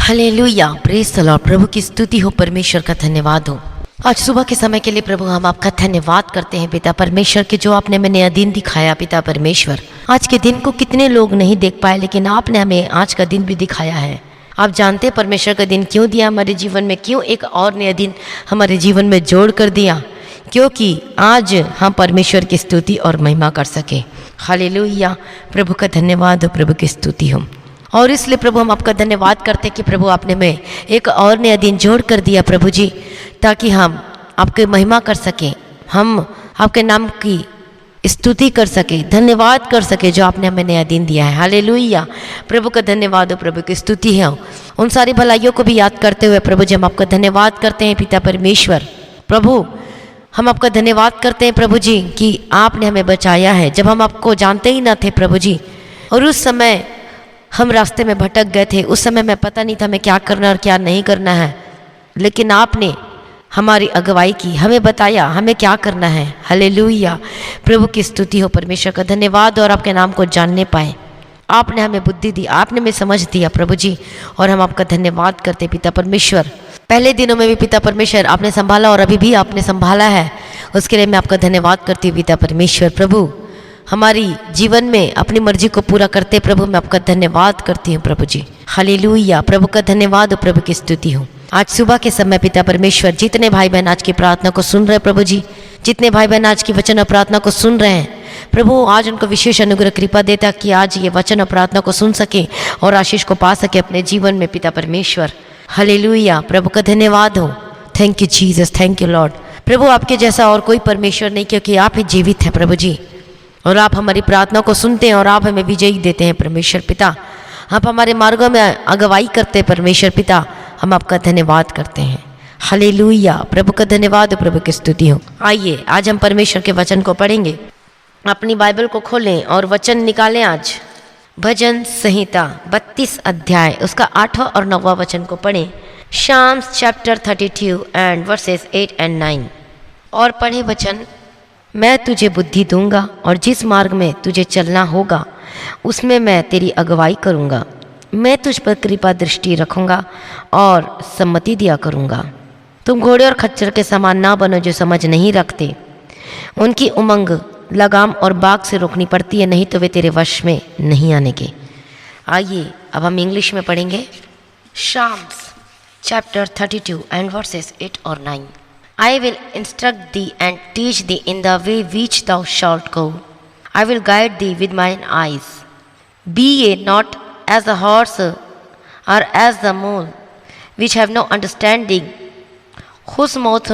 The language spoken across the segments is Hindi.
Hallelujah, praise the Lord. प्रभु की स्तुति हो, परमेश्वर का धन्यवाद हो। आज सुबह के समय के लिए प्रभु हम आपका धन्यवाद करते हैं पिता परमेश्वर के, जो आपने हमें नया दिन दिखाया पिता परमेश्वर। आज के दिन को कितने लोग नहीं देख पाए, लेकिन आपने हमें आज का दिन भी दिखाया है। आप जानते हैं परमेश्वर का दिन क्यों दिया हमारे जीवन में, क्यों एक और नया दिन हमारे जीवन में जोड़ कर दिया, क्योंकि आज हम परमेश्वर की स्तुति और महिमा कर सके। हालेलुया, प्रभु का धन्यवाद हो, प्रभु की स्तुति हो। और इसलिए प्रभु हम आपका धन्यवाद करते हैं कि प्रभु आपने में एक और नया दिन जोड़ कर दिया प्रभु जी, ताकि हम आपकी महिमा कर सकें, हम आपके नाम की स्तुति कर सके, धन्यवाद कर सके जो आपने हमें नया दिन दिया है। हालेलुया, प्रभु का धन्यवाद हो, प्रभु की स्तुति है। उन सारी भलाइयों को भी याद करते हुए प्रभु जी हम आपका धन्यवाद करते हैं पिता परमेश्वर। प्रभु हम आपका धन्यवाद करते हैं प्रभु जी कि आपने हमें बचाया है, जब हम आपको जानते ही ना थे प्रभु जी, और उस समय हम रास्ते में भटक गए थे। उस समय मैं पता नहीं था हमें क्या करना और क्या नहीं करना है, लेकिन आपने हमारी अगुवाई की, हमें बताया हमें क्या करना है। हालेलुया, प्रभु की स्तुति हो, परमेश्वर का धन्यवाद। और आपके नाम को जानने पाए, आपने हमें बुद्धि दी, आपने हमें समझ दिया प्रभु जी, और हम आपका धन्यवाद करते पिता परमेश्वर। पहले दिनों में भी पिता परमेश्वर आपने संभाला और अभी भी आपने संभाला है, उसके लिए मैं आपका धन्यवाद करती हूँ पिता परमेश्वर। प्रभु हमारी जीवन में अपनी मर्जी को पूरा करते प्रभु मैं आपका धन्यवाद करती हूँ प्रभु जी। हालेलुया, प्रभु का धन्यवाद हो, प्रभु की स्तुति हो। आज सुबह के समय पिता परमेश्वर जितने भाई बहन आज की प्रार्थना को सुन रहे हैं प्रभु जी, जितने भाई बहन आज की वचन और प्रार्थना को सुन रहे हैं प्रभु, आज उनको विशेष अनुग्रह कृपा देता कि आज ये वचन और प्रार्थना को सुन सके और आशीष को पा सके अपने जीवन में पिता परमेश्वर। हालेलुया, प्रभु का धन्यवाद हो। Thank you Jesus, thank you Lord. प्रभु आपके जैसा और कोई परमेश्वर नहीं, क्योंकि आप ही जीवित हैं प्रभु जी, और आप हमारी प्रार्थना को सुनते हैं और आप हमें विजयी देते हैं परमेश्वर पिता। आप हमारे मार्गों में अगुवाई करते हैं परमेश्वर पिता, हम आपका धन्यवाद करते हैं। हालेलुया, प्रभु का धन्यवाद हो, प्रभु की स्तुति हो। आइए आज हम परमेश्वर के वचन को पढ़ेंगे। अपनी बाइबल को खोलें और वचन निकालें। आज भजन संहिता 32 अध्याय उसका 8वां और 9वां वचन को पढ़ें। शाम्स चैप्टर 32 एंड वर्सेस 8 and 9। और पढ़े वचन, मैं तुझे बुद्धि दूंगा और जिस मार्ग में तुझे चलना होगा उसमें मैं तेरी अगुवाई करूंगा। मैं तुझ पर कृपा दृष्टि रखूंगा और सम्मति दिया करूंगा। तुम घोड़े और खच्चर के समान ना बनो जो समझ नहीं रखते। उनकी उमंग लगाम और बाग से रोकनी पड़ती है, नहीं तो वे तेरे वश में नहीं आने के। आइए अब हम इंग्लिश में पढ़ेंगे। शाम्स चैप्टर 32 एंड वर्सेस 8 और 9। I will instruct thee and teach thee in the way which thou shalt go. I will guide thee with mine eyes. Be ye not as the horse or as the mule, which have no understanding, whose mouth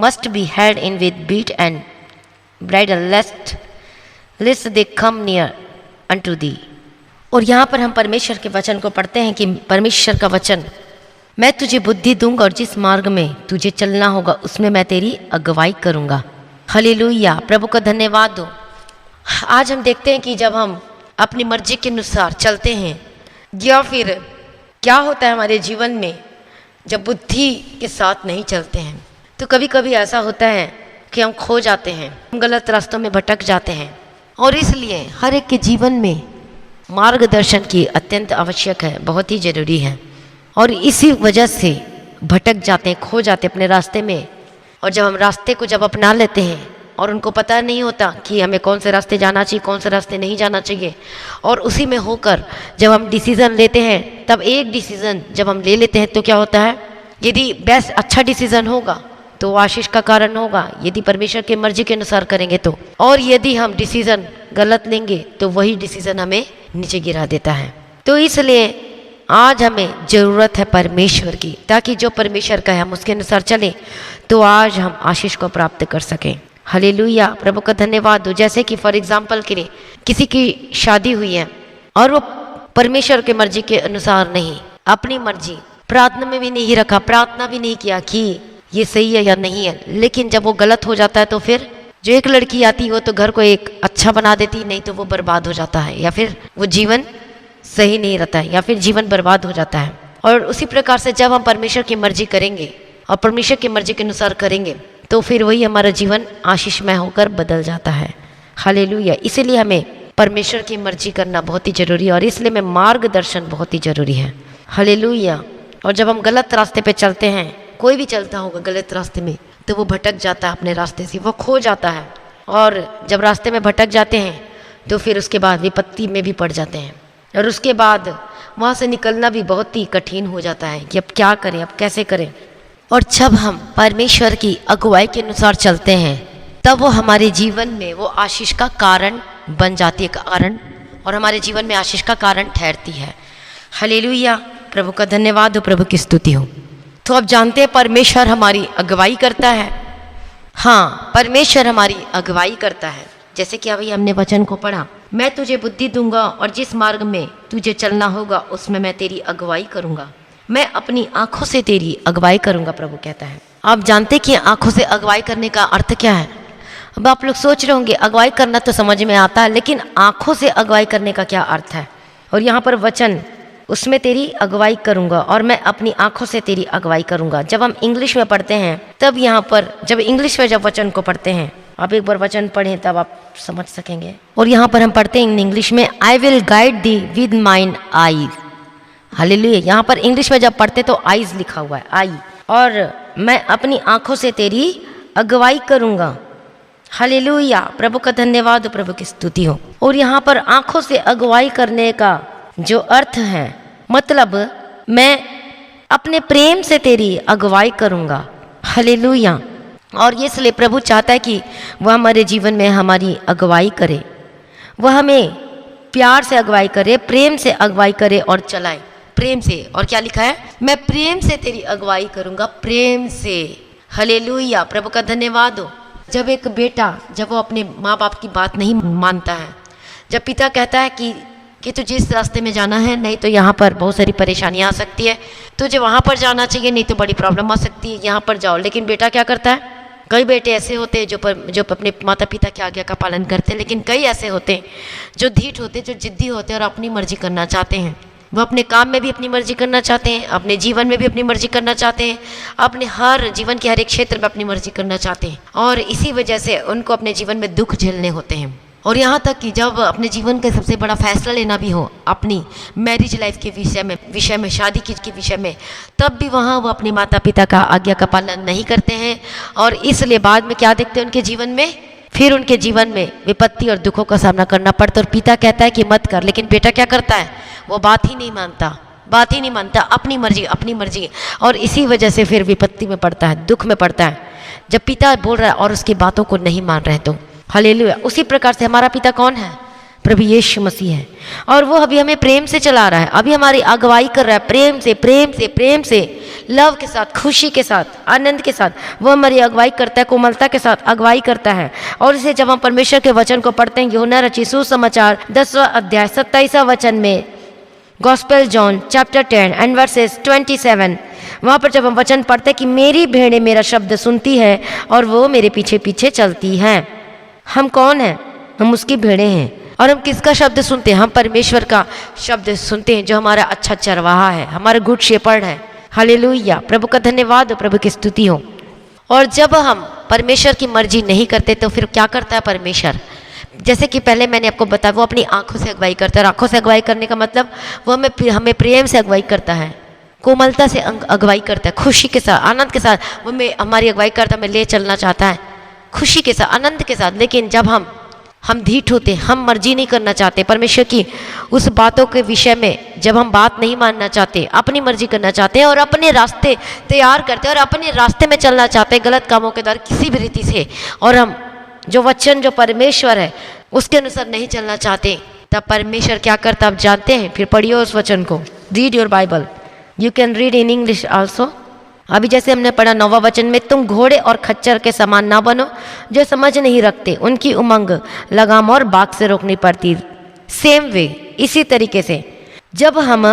must be held in with bit and bridle, lest they come near unto thee. और यहाँ पर हम परमेश्वर के वचन को पढ़ते हैं कि परमेश्वर का वचन, मैं तुझे बुद्धि दूंगा और जिस मार्ग में तुझे चलना होगा उसमें मैं तेरी अगुवाई करूंगा। हालेलुया, प्रभु का धन्यवाद हो। आज हम देखते हैं कि जब हम अपनी मर्जी के अनुसार चलते हैं, या फिर क्या होता है हमारे जीवन में जब बुद्धि के साथ नहीं चलते हैं, तो कभी कभी ऐसा होता है कि हम खो जाते हैं, हम गलत रास्तों में भटक जाते हैं। और इसलिए हर एक के जीवन में मार्गदर्शन की अत्यंत आवश्यक है, बहुत ही जरूरी है। और इसी वजह से भटक जाते हैं, खो जाते हैं अपने रास्ते में। और जब हम रास्ते को जब अपना लेते हैं और उनको पता नहीं होता कि हमें कौन से रास्ते जाना चाहिए, कौन से रास्ते नहीं जाना चाहिए, और उसी में होकर जब हम डिसीज़न लेते हैं, तब एक डिसीज़न जब हम ले लेते हैं तो क्या होता है, यदि बेस्ट अच्छा डिसीज़न होगा तो वो आशीष का कारण होगा, यदि परमेश्वर की मर्जी के अनुसार करेंगे तो। और यदि हम डिसीज़न गलत लेंगे तो वही डिसीज़न हमें नीचे गिरा देता है। तो इसलिए आज हमें ज़रूरत है परमेश्वर की, ताकि जो परमेश्वर का है हम उसके अनुसार चलें, तो आज हम आशीष को प्राप्त कर सकें। हालेलुया, प्रभु का धन्यवाद हो। जैसे कि फॉर एग्जांपल के लिए किसी की शादी हुई है और वो परमेश्वर के मर्जी के अनुसार नहीं, अपनी मर्जी प्रार्थना में भी नहीं रखा, प्रार्थना भी नहीं किया कि ये सही है या नहीं है, लेकिन जब वो गलत हो जाता है तो फिर जो एक लड़की आती हो तो घर को एक अच्छा बना देती, नहीं तो वो बर्बाद हो जाता है, या फिर वो जीवन सही नहीं रहता है, या फिर जीवन बर्बाद हो जाता है। और उसी प्रकार से जब हम परमेश्वर की मर्जी करेंगे और परमेश्वर की मर्जी के अनुसार करेंगे तो फिर वही हमारा जीवन आशीषमय होकर बदल जाता है। हालेलुया, इसीलिए हमें परमेश्वर की मर्जी करना बहुत ही जरूरी है, और इसलिए में मार्गदर्शन बहुत ही जरूरी है। हालेलुया। और जब हम गलत रास्ते पे चलते हैं, कोई भी चलता होगा गलत रास्ते में, तो वो भटक जाता है अपने रास्ते से, वो खो जाता है। और जब रास्ते में भटक जाते हैं तो फिर उसके बाद विपत्ति में भी पड़ जाते हैं, और उसके बाद वहाँ से निकलना भी बहुत ही कठिन हो जाता है कि अब क्या करें, अब कैसे करें। और जब हम परमेश्वर की अगुवाई के अनुसार चलते हैं, तब वो हमारे जीवन में वो आशीष का कारण बन जाती है, कारण, और हमारे जीवन में आशीष का कारण ठहरती है। हालेलुया, प्रभु का धन्यवाद हो, प्रभु की स्तुति हो। तो अब जानते हैं परमेश्वर हमारी अगुवाई करता है। हाँ, परमेश्वर हमारी अगुवाई करता है। जैसे कि अभी हमने वचन को पढ़ा, मैं तुझे बुद्धि दूंगा और जिस मार्ग में तुझे चलना होगा उसमें मैं तेरी अगुवाई करूंगा, मैं अपनी आंखों से तेरी अगुवाई करूंगा, प्रभु कहता है। आप जानते कि आंखों से अगुवाई करने का अर्थ क्या है? अब आप लोग सोच रहे होंगे अगुवाई करना तो समझ में आता है, लेकिन आंखों से अगुवाई करने का क्या अर्थ है? और यहाँ पर वचन, उसमें तेरी अगुवाई करूंगा और मैं अपनी आंखों से तेरी अगुवाई करूंगा। जब हम इंग्लिश में पढ़ते हैं, तब यहाँ पर जब इंग्लिश में जब वचन को पढ़ते हैं, आप एक बार वचन पढ़ें तब आप समझ सकेंगे। और यहाँ पर हम पढ़ते हैं इंग्लिश में, I will guide the with mine eyes. Hallelujah. यहाँ पर इंग्लिश में जब पढ़ते तो आईज लिखा हुआ है, आई, और मैं अपनी आंखों से तेरी अगुवाई करूंगा। हालेलुया, प्रभु का धन्यवाद, प्रभु की स्तुति हो। और यहाँ पर आंखों से अगुवाई करने का जो अर्थ है, मतलब मैं अपने प्रेम से तेरी अगुवाई करूंगा। हालेलुया। और ये इसलिए प्रभु चाहता है कि वह हमारे जीवन में हमारी अगुवाई करे, वह हमें प्यार से अगुवाई करे, प्रेम से अगुवाई करे और चलाए, प्रेम से। और क्या लिखा है? मैं प्रेम से तेरी अगुवाई करूंगा, प्रेम से। हालेलुया, प्रभु का धन्यवाद हो। जब एक बेटा, जब वो अपने माँ बाप की बात नहीं मानता है, जब पिता कहता है कि तुझे इस रास्ते में जाना है, नहीं तो यहाँ पर बहुत सारी परेशानियाँ आ सकती है, तुझे वहाँ पर जाना चाहिए, नहीं तो बड़ी प्रॉब्लम आ सकती है, यहाँ पर जाओ। लेकिन बेटा क्या करता है? कई बेटे ऐसे होते हैं जो अपने माता पिता की आज्ञा का पालन करते हैं, लेकिन कई ऐसे होते हैं जो ढीठ होते हैं, जो जिद्दी होते हैं और अपनी मर्जी करना चाहते हैं। वो अपने काम में भी अपनी मर्जी करना चाहते हैं, अपने जीवन में भी अपनी मर्जी करना चाहते हैं, अपने हर जीवन के हर एक क्षेत्र में अपनी मर्जी करना चाहते हैं, और इसी वजह से उनको अपने जीवन में दुख झेलने होते हैं। और यहाँ तक कि जब अपने जीवन का सबसे बड़ा फैसला लेना भी हो, अपनी मैरिज लाइफ के विषय में शादी के विषय में, तब भी वहाँ वो अपने माता पिता का आज्ञा का पालन नहीं करते हैं। और इसलिए बाद में क्या देखते हैं उनके जीवन में? फिर उनके जीवन में विपत्ति और दुखों का सामना करना पड़ता है। और पिता कहता है कि मत कर, लेकिन बेटा क्या करता है? वो बात ही नहीं मानता, अपनी मर्जी। और इसी वजह से फिर विपत्ति में पड़ता है, दुख में पड़ता है, जब पिता बोल रहा है और उसकी बातों को नहीं मान रहे तो। हालेलुया। उसी प्रकार से हमारा पिता कौन है? प्रभु यीशु मसीह है। और वो अभी हमें प्रेम से चला रहा है, अभी हमारी अगुवाई कर रहा है, प्रेम से, लव के साथ, खुशी के साथ, आनंद के साथ वो हमारी अगुवाई करता है, कोमलता के साथ अगुवाई करता है। और इसे जब हम परमेश्वर के वचन को पढ़ते हैं, यूहन्ना रचित सुसमाचार 10वां अध्याय 27वां वचन में, gospel John chapter 10 and versus 27, वहाँ पर जब हम वचन पढ़ते हैं कि मेरी भेड़ें मेरा शब्द सुनती है और वो मेरे पीछे पीछे चलती हैं। हम कौन हैं? हम उसकी भेड़ें हैं। और हम किसका शब्द सुनते हैं? हम परमेश्वर का शब्द सुनते हैं, जो हमारा अच्छा चरवाहा है, हमारा गुड शेपर्ड है। हालेलुया, प्रभु का धन्यवाद हो, प्रभु की स्तुति हो। और जब हम परमेश्वर की मर्जी नहीं करते तो फिर क्या करता है परमेश्वर? जैसे कि पहले मैंने आपको बताया, वो अपनी आंखों से अगुवाई करता है। आंखों से अगुवाई करने का मतलब वो हमें प्रेम से अगुवाई करता है, कोमलता से अगुवाई करता है, खुशी के साथ, आनंद के साथ वो हमारी अगुवाई करता है, हमें ले चलना चाहता है खुशी के साथ, आनंद के साथ। लेकिन जब हम ढीठ होते, हम मर्जी नहीं करना चाहते परमेश्वर की उस बातों के विषय में, जब हम बात नहीं मानना चाहते, अपनी मर्जी करना चाहते हैं और अपने रास्ते तैयार करते हैं और अपने रास्ते में चलना चाहते हैं गलत कामों के द्वारा किसी भी रीति से, और हम जो वचन जो परमेश्वर है उसके अनुसार नहीं चलना चाहते, तब परमेश्वर क्या करता आप जानते हैं? फिर पढ़िए उस वचन को, read your Bible, you can read in English also. अभी जैसे हमने पढ़ा 9वां वचन में, तुम घोड़े और खच्चर के समान ना बनो जो समझ नहीं रखते, उनकी उमंग लगाम और बाग से रोकनी पड़ती। सेम वे, इसी तरीके से जब हम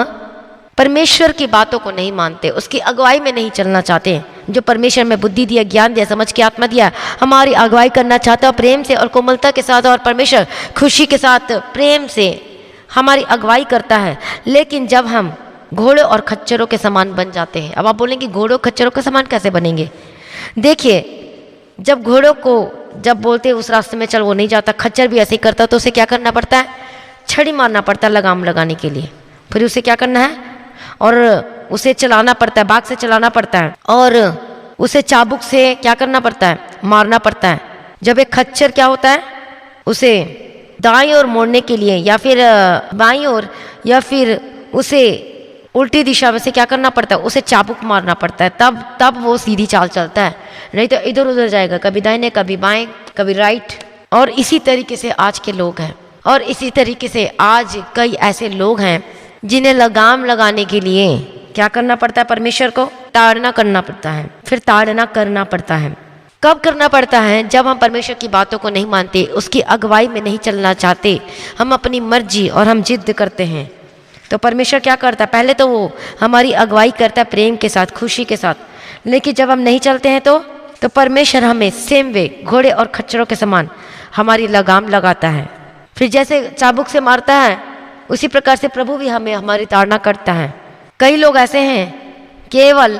परमेश्वर की बातों को नहीं मानते, उसकी अगुवाई में नहीं चलना चाहते, जो परमेश्वर में बुद्धि दिया, ज्ञान दिया, समझ की आत्मा दिया, हमारी अगुवाई करना चाहता है प्रेम से और कोमलता के साथ, और परमेश्वर खुशी के साथ प्रेम से हमारी अगुवाई करता है। लेकिन जब हम घोड़ों और खच्चरों के समान बन जाते हैं, अब आप बोलेंगे घोड़ों खच्चरों के समान कैसे बनेंगे? देखिए, जब घोड़ों को जब बोलते हैं उस रास्ते में चल, वो नहीं जाता, खच्चर भी ऐसे ही करता, तो उसे क्या करना पड़ता है? छड़ी मारना पड़ता है लगाम लगाने के लिए। फिर उसे क्या करना है? और उसे चलाना पड़ता है, बाग से चलाना पड़ता है और उसे चाबुक से क्या करना पड़ता है, मारना पड़ता है। जब एक खच्चर क्या होता है, उसे दाईं ओर मोड़ने के लिए या फिर बाईं ओर या फिर उसे उल्टी दिशा में से क्या करना पड़ता है, उसे चाबुक मारना पड़ता है, तब वो सीधी चाल चलता है, नहीं तो इधर उधर जाएगा, कभी दाहिने कभी बाएं कभी राइट। और इसी तरीके से आज के लोग हैं, और इसी तरीके से आज कई ऐसे लोग हैं जिन्हें लगाम लगाने के लिए क्या करना पड़ता है, परमेश्वर को ताड़ना करना पड़ता है, फिर ताड़ना करना पड़ता है। कब करना पड़ता है, जब हम परमेश्वर की बातों को नहीं मानते, उसकी अगुवाई में नहीं चलना चाहते, हम अपनी मर्जी और हम जिद करते हैं, तो परमेश्वर क्या करता है, पहले तो वो हमारी अगुवाई करता है प्रेम के साथ, खुशी के साथ, लेकिन जब हम नहीं चलते हैं तो परमेश्वर हमें सेम वे घोड़े और खच्चरों के समान हमारी लगाम लगाता है। फिर जैसे चाबुक से मारता है उसी प्रकार से प्रभु भी हमें हमारी ताड़ना करता है। कई लोग ऐसे हैं, केवल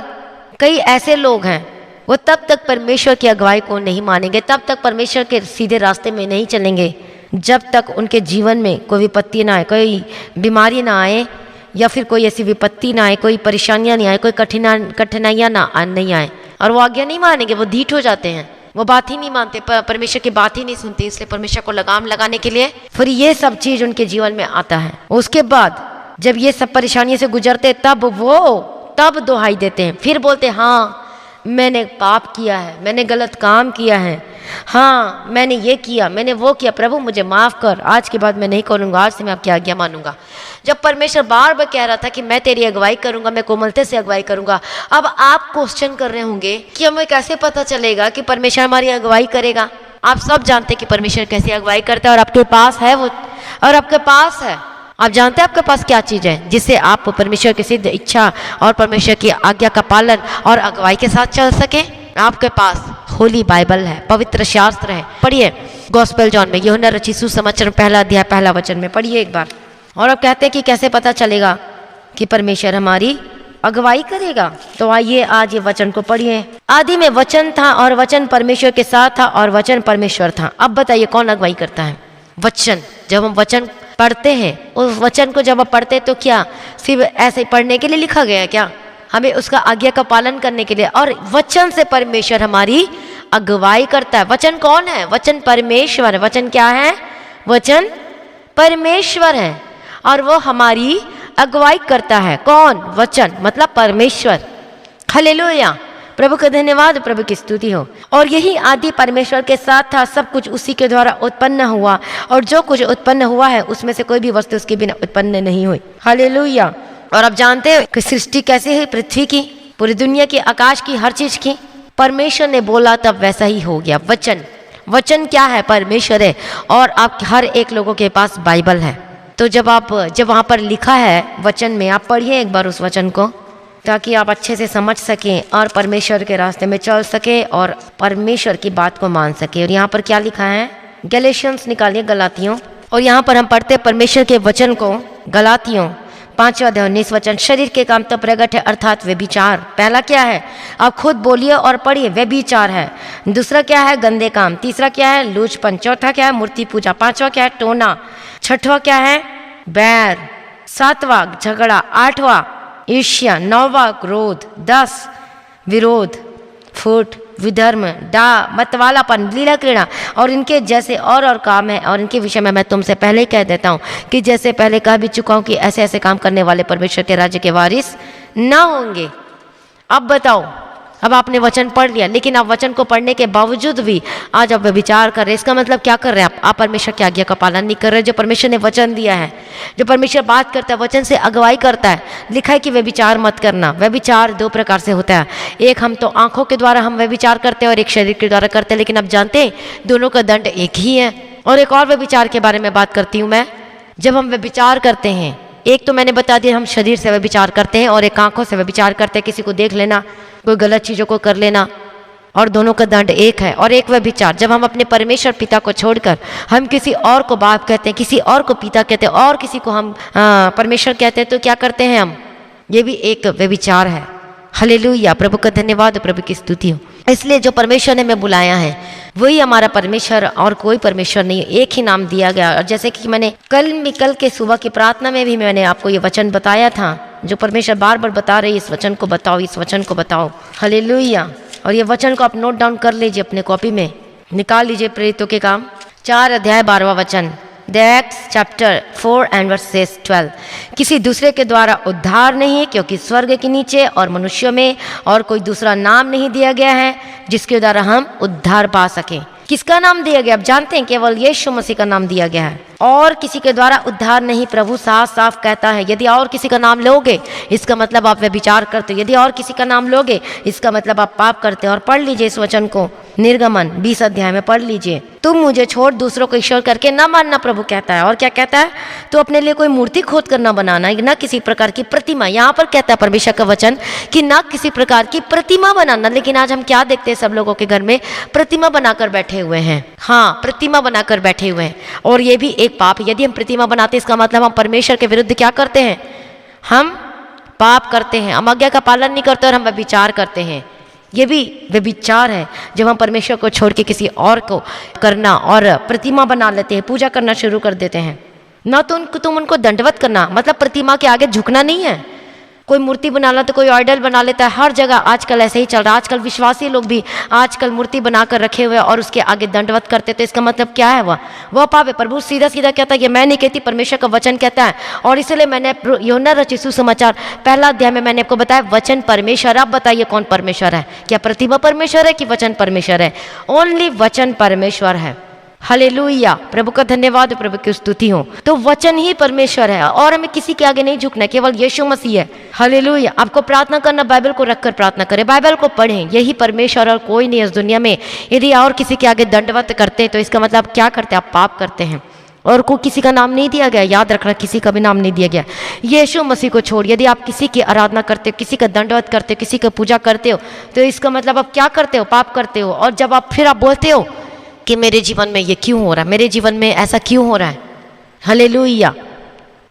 कई ऐसे लोग हैं, वो तब तक परमेश्वर की अगुवाई को नहीं मानेंगे, तब तक परमेश्वर के सीधे रास्ते में नहीं चलेंगे, जब तक उनके जीवन में कोई विपत्ति ना आए, कोई बीमारी ना आए, या फिर कोई ऐसी विपत्ति ना आए, कोई परेशानियां नहीं आए, कोई कठिनाइयां नहीं आए, और वो आज्ञा नहीं मानेंगे, वो ढीठ हो जाते हैं, वो बात ही नहीं मानते, परमेश्वर की बात ही नहीं सुनते। इसलिए परमेश्वर को लगाम लगाने के लिए फिर ये सब चीज उनके जीवन में आता है। उसके बाद जब ये सब परेशानियों से गुजरते तब दुहाई देते हैं, फिर बोलते हैं हाँ मैंने पाप किया है, मैंने गलत काम किया है, हाँ मैंने ये किया, मैंने वो किया, प्रभु मुझे माफ़ कर, आज के बाद मैं नहीं करूँगा, आज से मैं आपकी आज्ञा मानूंगा। जब परमेश्वर बार बार कह रहा था कि मैं तेरी अगुवाई करूँगा, मैं कोमलता से अगुवाई करूँगा, अब आप क्वेश्चन कर रहे होंगे कि हमें कैसे पता चलेगा कि परमेश्वर हमारी अगुवाई करेगा। आप सब जानते हैं कि परमेश्वर कैसे अगुवाई करता है, और आपके पास है वो, और आपके पास है, आप जानते हैं आपके पास क्या चीज़ है जिससे आप परमेश्वर की सिद्ध इच्छा और परमेश्वर की आज्ञा का पालन और अगुवाई के साथ चल सके। आपके पास होली बाइबल है, पवित्र शास्त्र है। पढ़िए गॉस्पेल जॉन में, यूहन्ना रचित सुसमाचार 1 अध्याय 1 वचन में पढ़िए एक बार। और आप कहते हैं कि कैसे पता चलेगा कि परमेश्वर हमारी अगुवाई करेगा, तो आइए आज ये वचन को पढ़िए। आदि में वचन था और वचन परमेश्वर के साथ था और वचन परमेश्वर था। अब बताइए कौन अगुवाई करता है? वचन। जब हम वचन पढ़ते हैं, उस वचन को जब आप पढ़ते हैं तो क्या सिर्फ ऐसे पढ़ने के लिए लिखा गया है क्या? हमें उसका आज्ञा का पालन करने के लिए, और वचन से परमेश्वर हमारी अगुवाई करता है। वचन कौन है? वचन परमेश्वर है। वचन क्या है? वचन परमेश्वर है, और वो हमारी अगुवाई करता है। कौन? वचन मतलब परमेश्वर। हालेलुया, प्रभु का धन्यवाद, प्रभु की स्तुति हो। और यही आदि परमेश्वर के साथ था, सब कुछ उसी के द्वारा उत्पन्न हुआ, और जो कुछ उत्पन्न हुआ है उसमें से कोई भी वस्तु उसके बिना उत्पन्न नहीं हुई। हालेलुया। और आप जानते हैं कि सृष्टि कैसे हुई? पृथ्वी की, पूरी दुनिया की, आकाश की, हर चीज की परमेश्वर ने बोला तब वैसा ही हो गया। वचन, वचन क्या है? परमेश्वर है। और आप हर एक लोगों के पास बाइबल है, तो जब वहाँ पर लिखा है वचन में, आप पढ़िए एक बार उस वचन को, ताकि आप अच्छे से समझ सकें और परमेश्वर के रास्ते में चल सके और परमेश्वर की बात को मान सके। और यहाँ पर क्या लिखा है? गैलेशियंस निकालिए, गलातियों, और यहाँ पर हम पढ़ते हैं परमेश्वर के वचन को। गलातियों 5 अध्याय 19 वचन, शरीर के काम तो प्रगट है, अर्थात व्यभिचार। पहला क्या है? आप खुद बोलिए और पढ़िए, व्यभिचार है। दूसरा क्या है? गंदे काम। तीसरा क्या है? लूचपन। चौथा क्या है? मूर्ति पूजा। 5वां क्या है? टोना। 6वां क्या है? बैर। 7वां झगड़ा। 8वां ईर्ष्या। 9वां क्रोध। 10 विरोध, फूट, विधर्म, मतवालापन, लीला क्रीड़ा और इनके जैसे और काम है। और इनके विषय में मैं तुमसे पहले ही कह देता हूँ कि जैसे पहले कह भी चुका हूँ कि ऐसे ऐसे काम करने वाले परमेश्वर के राज्य के वारिस ना होंगे। अब बताओ, अब आपने वचन पढ़ लिया, लेकिन आप वचन को पढ़ने के बावजूद भी आज आप विचार कर रहे हैं। इसका मतलब क्या कर रहे हैं? आप परमेश्वर की आज्ञा का पालन नहीं कर रहे। जो परमेश्वर ने वचन दिया है, जो परमेश्वर बात करता है, वचन से अगुवाई करता है। लिखा है कि व्यभिचार मत करना। व्यभिचार 2 प्रकार से होता है, एक हम तो आंखों के द्वारा हम व्यभिचार करते हैं और एक शरीर के द्वारा करते हैं। लेकिन आप जानते हैं दोनों का दंड एक ही है। और एक और व्यभिचार के बारे में बात करती हूँ मैं। जब हम व्यभिचार करते हैं, एक तो मैंने बता दिया हम शरीर से व्यभिचार करते हैं, और एक आंखों से व्यभिचार करते हैं, किसी को देख लेना, कोई गलत चीज़ों को कर लेना, और दोनों का दंड एक है। और एक व्यभिचार जब हम अपने परमेश्वर पिता को छोड़कर हम किसी और को बाप कहते हैं, किसी और को पिता कहते हैं, और किसी को हम परमेश्वर कहते हैं, तो क्या करते हैं हम? ये भी एक व्यभिचार है। हालेलुया, प्रभु का धन्यवाद, प्रभु की स्तुति हो। इसलिए जो परमेश्वर ने हमें बुलाया है, वही हमारा परमेश्वर और कोई परमेश्वर नहीं, एक ही नाम दिया गया। और जैसे कि मैंने कल के सुबह की प्रार्थना में भी मैंने आपको ये वचन बताया था, जो परमेश्वर बार बार बता रहे, इस वचन को बताओ, इस वचन को बताओ। हालेलुया। और ये वचन को आप नोट डाउन कर लीजिए, अपने कॉपी में निकाल लीजिए। प्रेरितों के काम 4 अध्याय 12वां वचन, Acts chapter 4 and verses 12। किसी दूसरे के द्वारा उद्धार नहीं, क्योंकि स्वर्ग के नीचे और मनुष्यों में और कोई दूसरा नाम नहीं दिया गया है जिसके द्वारा हम उद्धार पा सकें। किसका नाम दिया गया? आप जानते हैं, केवल यीशु मसीह का नाम दिया गया है, और किसी के द्वारा उद्धार नहीं। प्रभु साफ साफ कहता है, यदि और किसी का नाम लोगे इसका मतलब आप व्यभिचार करते हो, यदि और किसी का नाम लोगे इसका मतलब आप पाप करते हो। और पढ़ लीजिए इस वचन को, निर्गमन 20 अध्याय में पढ़ लीजिए। तुम मुझे छोड़ दूसरों को ईश्वर करके ना मानना, प्रभु कहता है। और क्या कहता है? तो अपने लिए कोई मूर्ति खोद कर ना बनाना, ना किसी प्रकार की प्रतिमा। यहाँ पर कहता है परमेश्वर का वचन कि ना किसी प्रकार की प्रतिमा बनाना। लेकिन आज हम क्या देखते हैं, सब लोगों के घर में प्रतिमा बनाकर बैठे हुए हैं। हाँ, प्रतिमा बनाकर बैठे हुए हैं, और ये भी एक पाप। यदि हम प्रतिमा बनाते हैं इसका मतलब हम परमेश्वर के विरुद्ध क्या करते हैं? हम पाप करते हैं, हम आज्ञा का पालन नहीं करते और हम व्यभिचार करते हैं। ये भी व्यभिचार है जब हम परमेश्वर को छोड़ के किसी और को करना और प्रतिमा बना लेते हैं, पूजा करना शुरू कर देते हैं। ना तो तुम उनको दंडवत करना, मतलब प्रतिमा के आगे झुकना नहीं है। कोई मूर्ति बना लेता, कोई आइडल बना लेता है। हर जगह आजकल ऐसे ही चल रहा है। आजकल विश्वासी लोग भी आजकल मूर्ति बनाकर रखे हुए और उसके आगे दंडवत करते। तो इसका मतलब क्या है? वह पाप है। प्रभु सीधा सीधा कहता है, ये मैं नहीं कहती, परमेश्वर का वचन कहता है। और इसलिए मैंने यूहन्ना रचित सुसमाचार 1 अध्याय में मैंने आपको बताया, वचन परमेश्वर। आप बताइए कौन परमेश्वर है? क्या प्रतिमा परमेश्वर है कि वचन परमेश्वर है? ओनली वचन परमेश्वर है। हालेलुया, प्रभु का धन्यवाद, प्रभु की स्तुति हो। तो वचन ही परमेश्वर है और हमें किसी के आगे नहीं झुकना, केवल यीशु मसीह है। हालेलुया। आपको प्रार्थना करना, बाइबल को रखकर प्रार्थना करें, बाइबल को पढ़ें, यही परमेश्वर और कोई नहीं इस दुनिया में। यदि और किसी के आगे दंडवत करते हैं तो इसका मतलब क्या करते हैं? आप पाप करते हैं। और को किसी का नाम नहीं दिया गया, याद रखना, किसी का भी नाम नहीं दिया गया। यीशु मसीह को छोड़ यदि आप किसी की आराधना करते हो, किसी का दंडवत करते हो, किसी का पूजा करते हो, तो इसका मतलब आप क्या करते हो? पाप करते हो। और जब आप फिर आप बोलते हो कि मेरे जीवन में ये क्यों हो रहा है, मेरे जीवन में ऐसा क्यों हो रहा है? हालेलुया।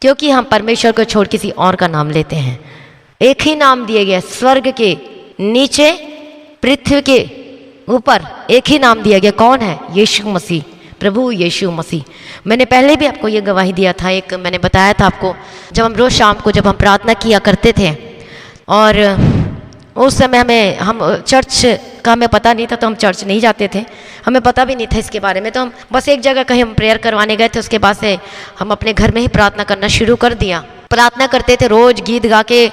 क्योंकि हम परमेश्वर को छोड़ किसी और का नाम लेते हैं। एक ही नाम दिए गया, स्वर्ग के नीचे पृथ्वी के ऊपर एक ही नाम दिया गया। कौन है? यीशु मसीह, प्रभु यीशु मसीह। मैंने पहले भी आपको ये गवाही दिया था, एक मैंने बताया था आपको, जब हम रोज़ शाम को जब हम प्रार्थना किया करते थे और उस समय हम चर्च का हमें पता नहीं था, तो हम चर्च नहीं जाते थे, हमें पता भी नहीं था इसके बारे में। तो हम बस एक जगह कहीं हम प्रेयर करवाने गए थे, उसके बाद से हम अपने घर में ही प्रार्थना करना शुरू कर दिया। प्रार्थना करते थे रोज़ गीत गा के,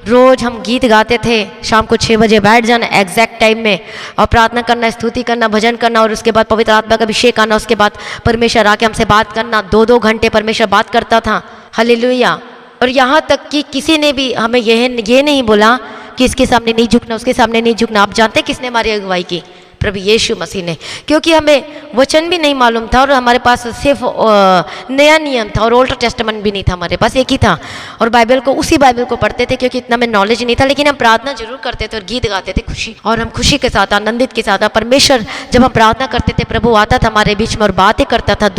रोज़ हम गीत गाते थे। शाम को 6 बजे बैठ जाना एग्जैक्ट टाइम में और प्रार्थना करना, स्तुति करना, भजन करना, और उसके बाद पवित्र आत्मा का अभिषेक आना। उसके बाद परमेश्वर आके हमसे बात करना। 2-2 घंटे परमेश्वर बात करता था। हालेलुया। और यहाँ तक कि किसी ने भी हमें ये नहीं बोला कि इसके सामने नहीं झुकना, उसके सामने नहीं झुकना। आप जानते हैं किसने हमारी अगुवाई की? प्रभु यीशु मसीह ने। क्योंकि हमें वचन भी नहीं मालूम था और हमारे पास सिर्फ नया नियम था और ओल्ड टेस्टामेंट भी नहीं था, हमारे पास एक ही था। और बाइबल को, उसी बाइबल को पढ़ते थे क्योंकि इतना में नॉलेज नहीं था। लेकिन हम प्रार्थना जरूर करते थे और गीत गाते थे खुशी, और हम खुशी के साथ, आनंदित के साथ। परमेश्वर जब हम प्रार्थना करते थे, प्रभु आता था हमारे बीच में और बातें करता था।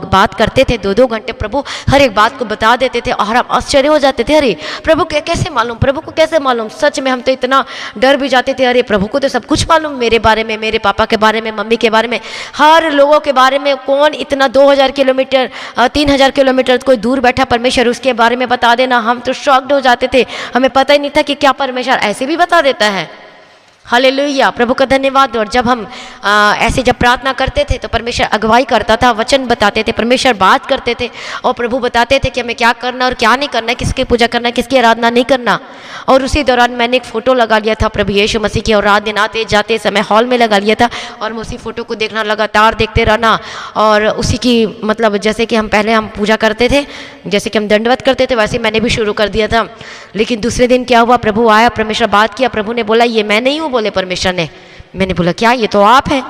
बात करते थे 2-2 घंटे। प्रभु हर एक बात को बता देते थे और हम आश्चर्य हो जाते थे, अरे प्रभु को कैसे मालूम, प्रभु को कैसे मालूम। सच में हम तो इतना डर भी जाते थे, अरे प्रभु को तो सब कुछ मालूम, मेरे बारे में, मेरे पापा के बारे में, मम्मी के बारे में, हर लोगों के बारे में। कौन इतना 2000 किलोमीटर 3000 किलोमीटर कोई दूर बैठा परमेश्वर, उसके बारे में बता देना। हम तो शॉक्ड हो जाते थे, हमें पता ही नहीं था कि क्या परमेश्वर ऐसे भी बता देता है। हालेलुया, प्रभु का धन्यवाद। और जब हम ऐसे जब प्रार्थना करते थे तो परमेश्वर अगुवाई करता था, वचन बताते थे, परमेश्वर बात करते थे और प्रभु बताते थे कि हमें क्या करना और क्या नहीं करना, किसकी पूजा करना, किसकी आराधना नहीं करना। और उसी दौरान मैंने एक फ़ोटो लगा लिया था प्रभु यीशु मसीह की, और रात दिन आते जाते समय हॉल में लगा लिया था और मैं उसी फ़ोटो को देखना, लगातार देखते रहना। और उसी की मतलब जैसे कि हम पहले हम पूजा करते थे, जैसे कि हम दंडवत करते थे, वैसे मैंने भी शुरू कर दिया था। लेकिन दूसरे दिन क्या हुआ, प्रभु आया, परमेश्वर बात किया। प्रभु ने बोला ये मैं नहीं हूँ, बोले परमेश्वर ने। मैंने बोला क्या, ये तो आप हैं?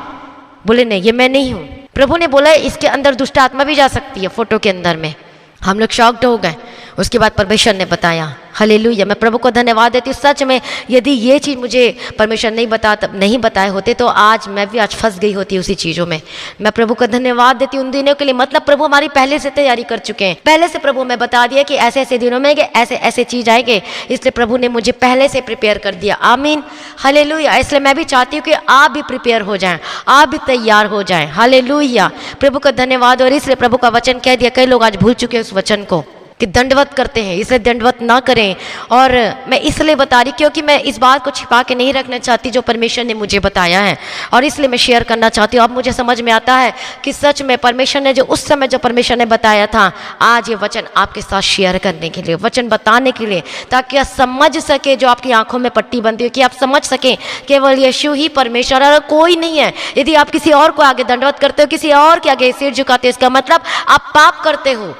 बोले नहीं, ये मैं नहीं हूँ। प्रभु ने बोला इसके अंदर दुष्ट आत्मा भी जा सकती है, फोटो के अंदर में। हम लोग शॉक्ड हो गए। उसके बाद परमेश्वर ने बताया हालेलुया। मैं प्रभु को धन्यवाद देती हूँ। सच में यदि ये चीज़ मुझे परमेश्वर नहीं बताए होते तो आज मैं भी आज फंस गई होती उसी चीज़ों में। मैं प्रभु को धन्यवाद देती हूँ उन दिनों के लिए। मतलब प्रभु हमारी पहले से तैयारी कर चुके हैं, पहले से प्रभु हमें बता दिया कि ऐसे ऐसे दिनों में ऐसे ऐसे चीज़ आएंगे, इसलिए प्रभु ने मुझे पहले से प्रिपेयर कर दिया। आमीन, हालेलुया। इसलिए मैं भी चाहती हूँ कि आप भी प्रिपेयर हो जाएं, आप भी तैयार हो जाएं। हालेलुया, प्रभु का धन्यवाद। और इसलिए प्रभु का वचन कह दिया, कई लोग आज भूल चुके हैं उस वचन को कि दंडवत करते हैं, इसलिए दंडवत ना करें। और मैं इसलिए बता रही क्योंकि मैं इस बात को छिपा के नहीं रखना चाहती जो परमेश्वर ने मुझे बताया है, और इसलिए मैं शेयर करना चाहती हूँ। अब मुझे समझ में आता है कि सच में परमेश्वर ने जो उस समय जो परमेश्वर ने बताया था, आज ये वचन आपके साथ शेयर करने के लिए, वचन बताने के लिए, ताकि आप समझ सके, जो आपकी आंखों में पट्टी बंधी हो, कि आप समझ सकें केवल यीशु ही परमेश्वर और कोई नहीं है। यदि आप किसी और को आगे दंडवत करते हो, किसी और के आगे सिर झुकाते हो, इसका मतलब आप पाप करते हो,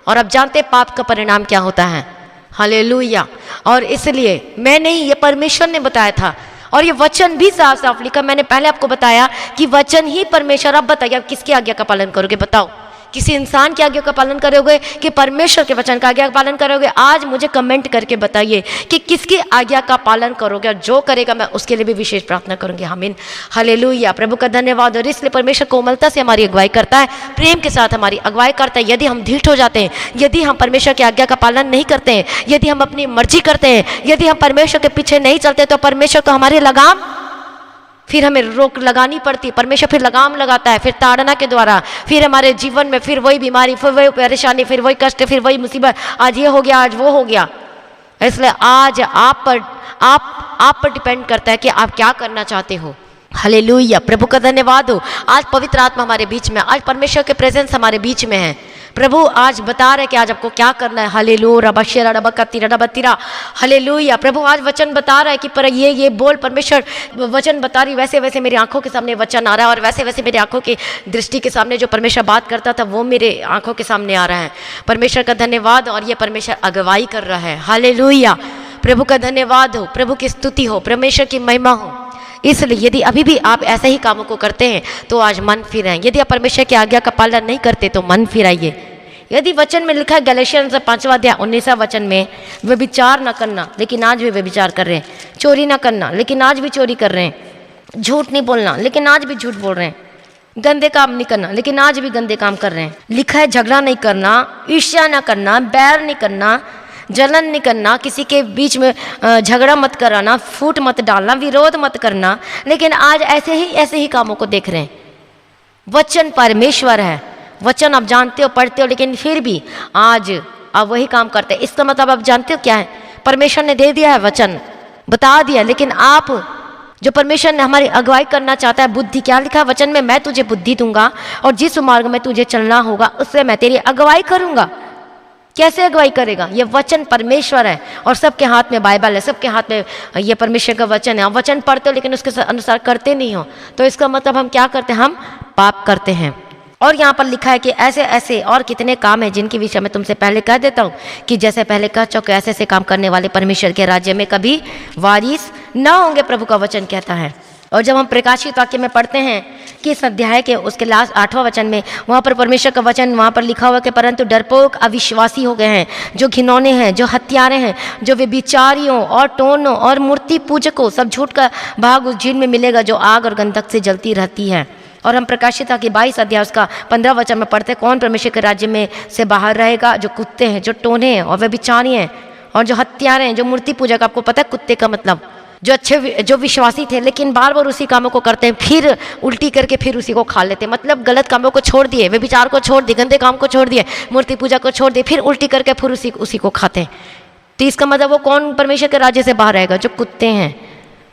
और अब जानते पाप का परिणाम क्या होता है। हालेलुया। और इसलिए मैं नहीं, ये परमेश्वर ने बताया था, और ये वचन भी साफ साफ लिखा। मैंने पहले आपको बताया कि वचन ही परमेश्वर। अब बताइए आप किसकी आज्ञा का पालन करोगे? बताओ, किसी इंसान की आज्ञा का पालन करोगे कि परमेश्वर के वचन का आज्ञा का पालन करोगे? आज मुझे कमेंट करके बताइए कि किसकी आज्ञा का पालन करोगे, और जो करेगा मैं उसके लिए भी विशेष प्रार्थना करूंगी। आमीन, हालेलुया। प्रभु का धन्यवाद। और इसलिए परमेश्वर कोमलता से हमारी अगुवाई करता है, प्रेम के साथ हमारी अगुवाई करता है। यदि हम ढीठ हो जाते हैं, यदि हम परमेश्वर की आज्ञा का पालन नहीं करते हैं, यदि हम अपनी मर्जी करते हैं, यदि हम परमेश्वर के पीछे नहीं चलते, तो परमेश्वर तो हमारी लगाम फिर हमें रोक लगानी पड़ती। परमेश्वर फिर लगाम लगाता है, फिर ताड़ना के द्वारा, फिर हमारे जीवन में फिर वही बीमारी, फिर वही परेशानी, फिर वही कष्ट, फिर वही मुसीबत। आज ये हो गया, आज वो हो गया। इसलिए आज आप पर डिपेंड करता है कि आप क्या करना चाहते हो। हालेलुया, प्रभु का धन्यवाद हो। आज पवित्र आत्मा हमारे बीच में, आज परमेश्वर के प्रेजेंस हमारे बीच में है। प्रभु आज बता रहे कि आज आपको क्या करना है। हालेलुया, रबशेरा रबकतीरा रबतीरा। हालेलुया, प्रभु आज वचन बता रहा है कि पर ये बोल, परमेश्वर वचन बता रही, वैसे वैसे मेरी आंखों के सामने वचन आ रहा है, और वैसे वैसे मेरी आंखों की दृष्टि के सामने जो परमेश्वर बात करता था वो मेरे आंखों के सामने आ रहा है। परमेश्वर का धन्यवाद। और ये परमेश्वर अगुवाई कर रहा है। हालेलुया, प्रभु का धन्यवाद हो, प्रभु की स्तुति हो, परमेश्वर की महिमा हो। इसलिए यदि अभी भी आप ऐसे ही कामों को करते हैं तो आज मन फिराएं। यदि आप परमेश्वर की आज्ञा का पालन नहीं करते तो मन फिराइए। यदि वचन में लिखा है गलातियन 5वां अध्याय 19वां वचन में, व्यभिचार न करना, लेकिन आज भी व्यभिचार कर रहे हैं। चोरी न करना, लेकिन आज भी चोरी कर रहे हैं। झूठ नहीं बोलना, लेकिन आज भी झूठ बोल रहे हैं। गंदे काम नहीं करना, लेकिन आज भी गंदे काम कर रहे हैं। लिखा है झगड़ा नहीं करना, ईर्ष्या न करना, बैर नहीं करना, जलन नहीं करना, किसी के बीच में झगड़ा मत कराना, फूट मत डालना, विरोध मत करना, लेकिन आज ऐसे ही कामों को देख रहे हैं। वचन परमेश्वर है, वचन आप जानते हो, पढ़ते हो, लेकिन फिर भी आज आप वही काम करते हैं। इसका मतलब आप जानते हो क्या है? परमेश्वर ने दे दिया है वचन, बता दिया, लेकिन आप जो परमेश्वर ने हमारी अगुवाई करना चाहता है, बुद्धि, क्या लिखा है वचन में? मैं तुझे बुद्धि दूंगा और जिस मार्ग में तुझे चलना होगा उससे मैं तेरी अगुवाई करूंगा। कैसे अगुवाई करेगा? ये वचन परमेश्वर है, और सबके हाथ में बाइबल है, सबके हाथ में ये परमेश्वर का वचन है। आप वचन पढ़ते हो लेकिन उसके अनुसार करते नहीं हो, तो इसका मतलब हम क्या करते हैं? हम पाप करते हैं। और यहाँ पर लिखा है कि ऐसे ऐसे और कितने काम हैं जिनके विषय में तुमसे पहले कह देता हूँ कि जैसे पहले कह चुके, ऐसे ऐसे काम करने वाले परमेश्वर के राज्य में कभी वारिस न होंगे, प्रभु का वचन कहता है। और जब हम प्रकाशित वाक्य में पढ़ते हैं कि इस अध्याय के उसके लास्ट 8वां वचन में, वहाँ पर परमेश्वर का वचन वहाँ पर लिखा हुआ कि परंतु डरपोक अविश्वासी हो गए हैं, जो घिनौने हैं, जो हत्यारे हैं, जो व्यभिचारियों और टोनों और मूर्ति पूजकों, सब झूठ का भाग उस झील में मिलेगा जो आग और गंधक से जलती रहती है। और हम प्रकाशित कि 22 अध्याय उसका 15 वचन में पढ़ते, कौन परमेश्वर के राज्य में से बाहर रहेगा? जो कुत्ते हैं, जो टोने हैं और व्यभिचारी हैं और जो हत्यारे हैं, जो मूर्ति पूजक। आपको पता है कुत्ते का मतलब? जो विश्वासी थे लेकिन बार बार उसी कामों को करते हैं, फिर उल्टी करके फिर उसी को खा लेते हैं। मतलब गलत कामों को छोड़ दिए, व्यभिचार को छोड़ दिए, गंदे काम को छोड़ दिए, मूर्ति पूजा को छोड़ दिए, फिर उल्टी करके फिर उसी को खाते हैं। तो इसका मतलब वो कौन परमेश्वर के राज्य से बाहर रहेगा? जो कुत्ते हैं,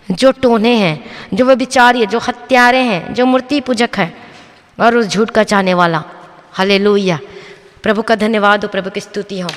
जो टोने हैं, जो व्यभिचारी है, जो हत्यारे हैं, जो मूर्ति पूजक है और उस झूठ का चाहने वाला। हालेलुया, प्रभु का धन्यवाद हो, प्रभु की स्तुति हो।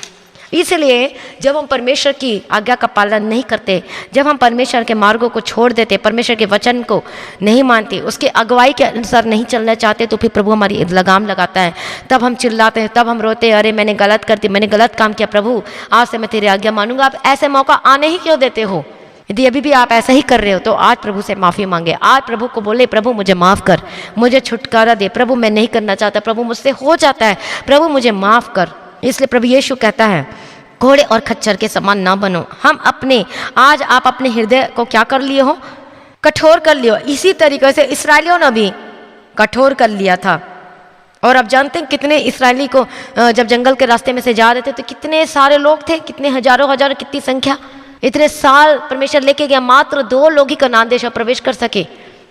इसलिए जब हम परमेश्वर की आज्ञा का पालन नहीं करते, जब हम परमेश्वर के मार्गों को छोड़ देते, परमेश्वर के वचन को नहीं मानते, उसके अगुवाई के अनुसार नहीं चलना चाहते, तो फिर प्रभु हमारी लगाम लगाता है। तब हम चिल्लाते हैं, तब हम रोते हैं, अरे मैंने गलत कर दी, मैंने गलत काम किया, प्रभु आज से मैं तेरी आज्ञा मानूंगा। आप ऐसे मौका आने ही क्यों देते हो? यदि अभी भी आप ऐसा ही कर रहे हो तो आज प्रभु से माफ़ी मांगे। आज प्रभु को बोले, प्रभु मुझे माफ़ कर, मुझे छुटकारा दे, प्रभु मैं नहीं करना चाहता, प्रभु मुझसे हो जाता है, प्रभु मुझे माफ़ कर। इसलिए प्रभु यीशु कहता है घोड़े और खच्चर के समान ना बनो। आज आप अपने हृदय को क्या कर लिए हो? कठोर कर लियो। इसी तरीके से इसराइलियों ने भी कठोर कर लिया था। और आप जानते हैं कितने इसराइली को जब जंगल के रास्ते में से जा रहे थे तो कितने सारे लोग थे, कितने हजारों कितनी संख्या। इतने साल परमेश्वर लेके गया, मात्र 2 लोग ही कनान देश में प्रवेश कर सके,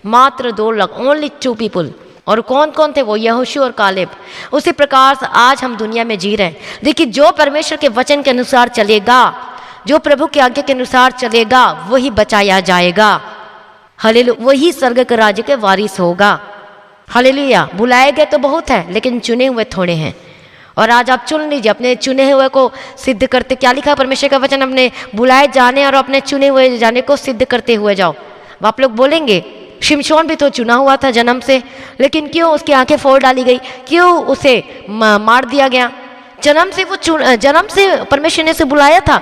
मात्र 2 लोग, ओनली 2 पीपुल। और कौन कौन थे वो? यहोशू और कालेब। उसी प्रकार से आज हम दुनिया में जी रहे हैं। देखिए, जो परमेश्वर के वचन के अनुसार चलेगा, जो प्रभु के आज्ञा के अनुसार चलेगा, वही बचाया जाएगा। हालेलुया, वही स्वर्ग के राज्य के वारिस होगा। हालेलुया। बुलाए गए तो बहुत है, लेकिन चुने हुए थोड़े हैं। और आज आप चुन लीजिए, अपने चुने हुए को सिद्ध करते। क्या लिखा परमेश्वर का वचन? अपने बुलाए जाने और अपने चुने हुए जाने को सिद्ध करते हुए जाओ। आप लोग बोलेंगे शिमशोन भी तो चुना हुआ था जन्म से, लेकिन क्यों उसकी आंखें फोड़ डाली गई? क्यों उसे मार दिया गया? जन्म से परमेश्वर ने उसे बुलाया था,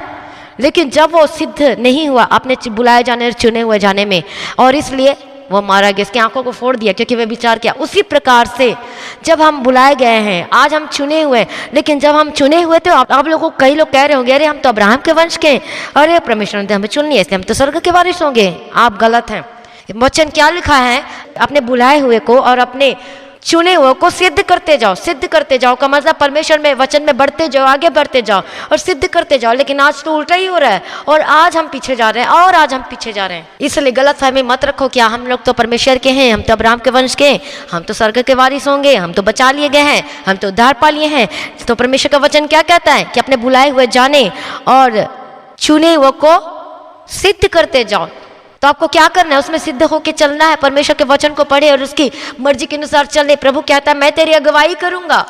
लेकिन जब वो सिद्ध नहीं हुआ अपने बुलाए जाने और चुने हुए जाने में, और इसलिए वो मारा गया, इसकी आंखों को फोड़ दिया क्योंकि वे विचार किया। उसी प्रकार से जब हम बुलाए गए हैं, आज हम चुने हुए, लेकिन जब हम चुने हुए थे, आप लोगों को कई लोग कह रहे होंगे, अरे हम तो अब्राहम के वंश के, अरे परमेश्वर ने हमें चुन लिया इसलिए हम तो स्वर्ग के वारिस होंगे। आप गलत हैं। वचन क्या लिखा है? अपने बुलाए हुए को और अपने चुने हुए को सिद्ध करते जाओ। सिद्ध करते जाओ का मतलब परमेश्वर में, वचन में बढ़ते जाओ, आगे बढ़ते जाओ और सिद्ध करते जाओ। लेकिन आज तो उल्टा ही हो रहा है, और आज हम पीछे जा रहे हैं, और आज हम पीछे जा रहे हैं। इसलिए गलत फहमी मत रखो, क्या हम लोग तो परमेश्वर के हैं, हम तो अब्राहम के वंश के, हम तो स्वर्ग के वारिस होंगे, हम तो बचा लिए गए हैं, हम तो उद्धार पा लिए हैं। तो परमेश्वर का वचन क्या कहता है? कि अपने बुलाए हुए जाने और चुने हुए को सिद्ध करते जाओ। तो आपको क्या करना है? उसमें सिद्ध होकर चलना है। परमेश्वर के वचन को पढ़े और उसकी मर्जी के अनुसार चले। प्रभु कहता है मैं तेरी अगुवाई करूंगा।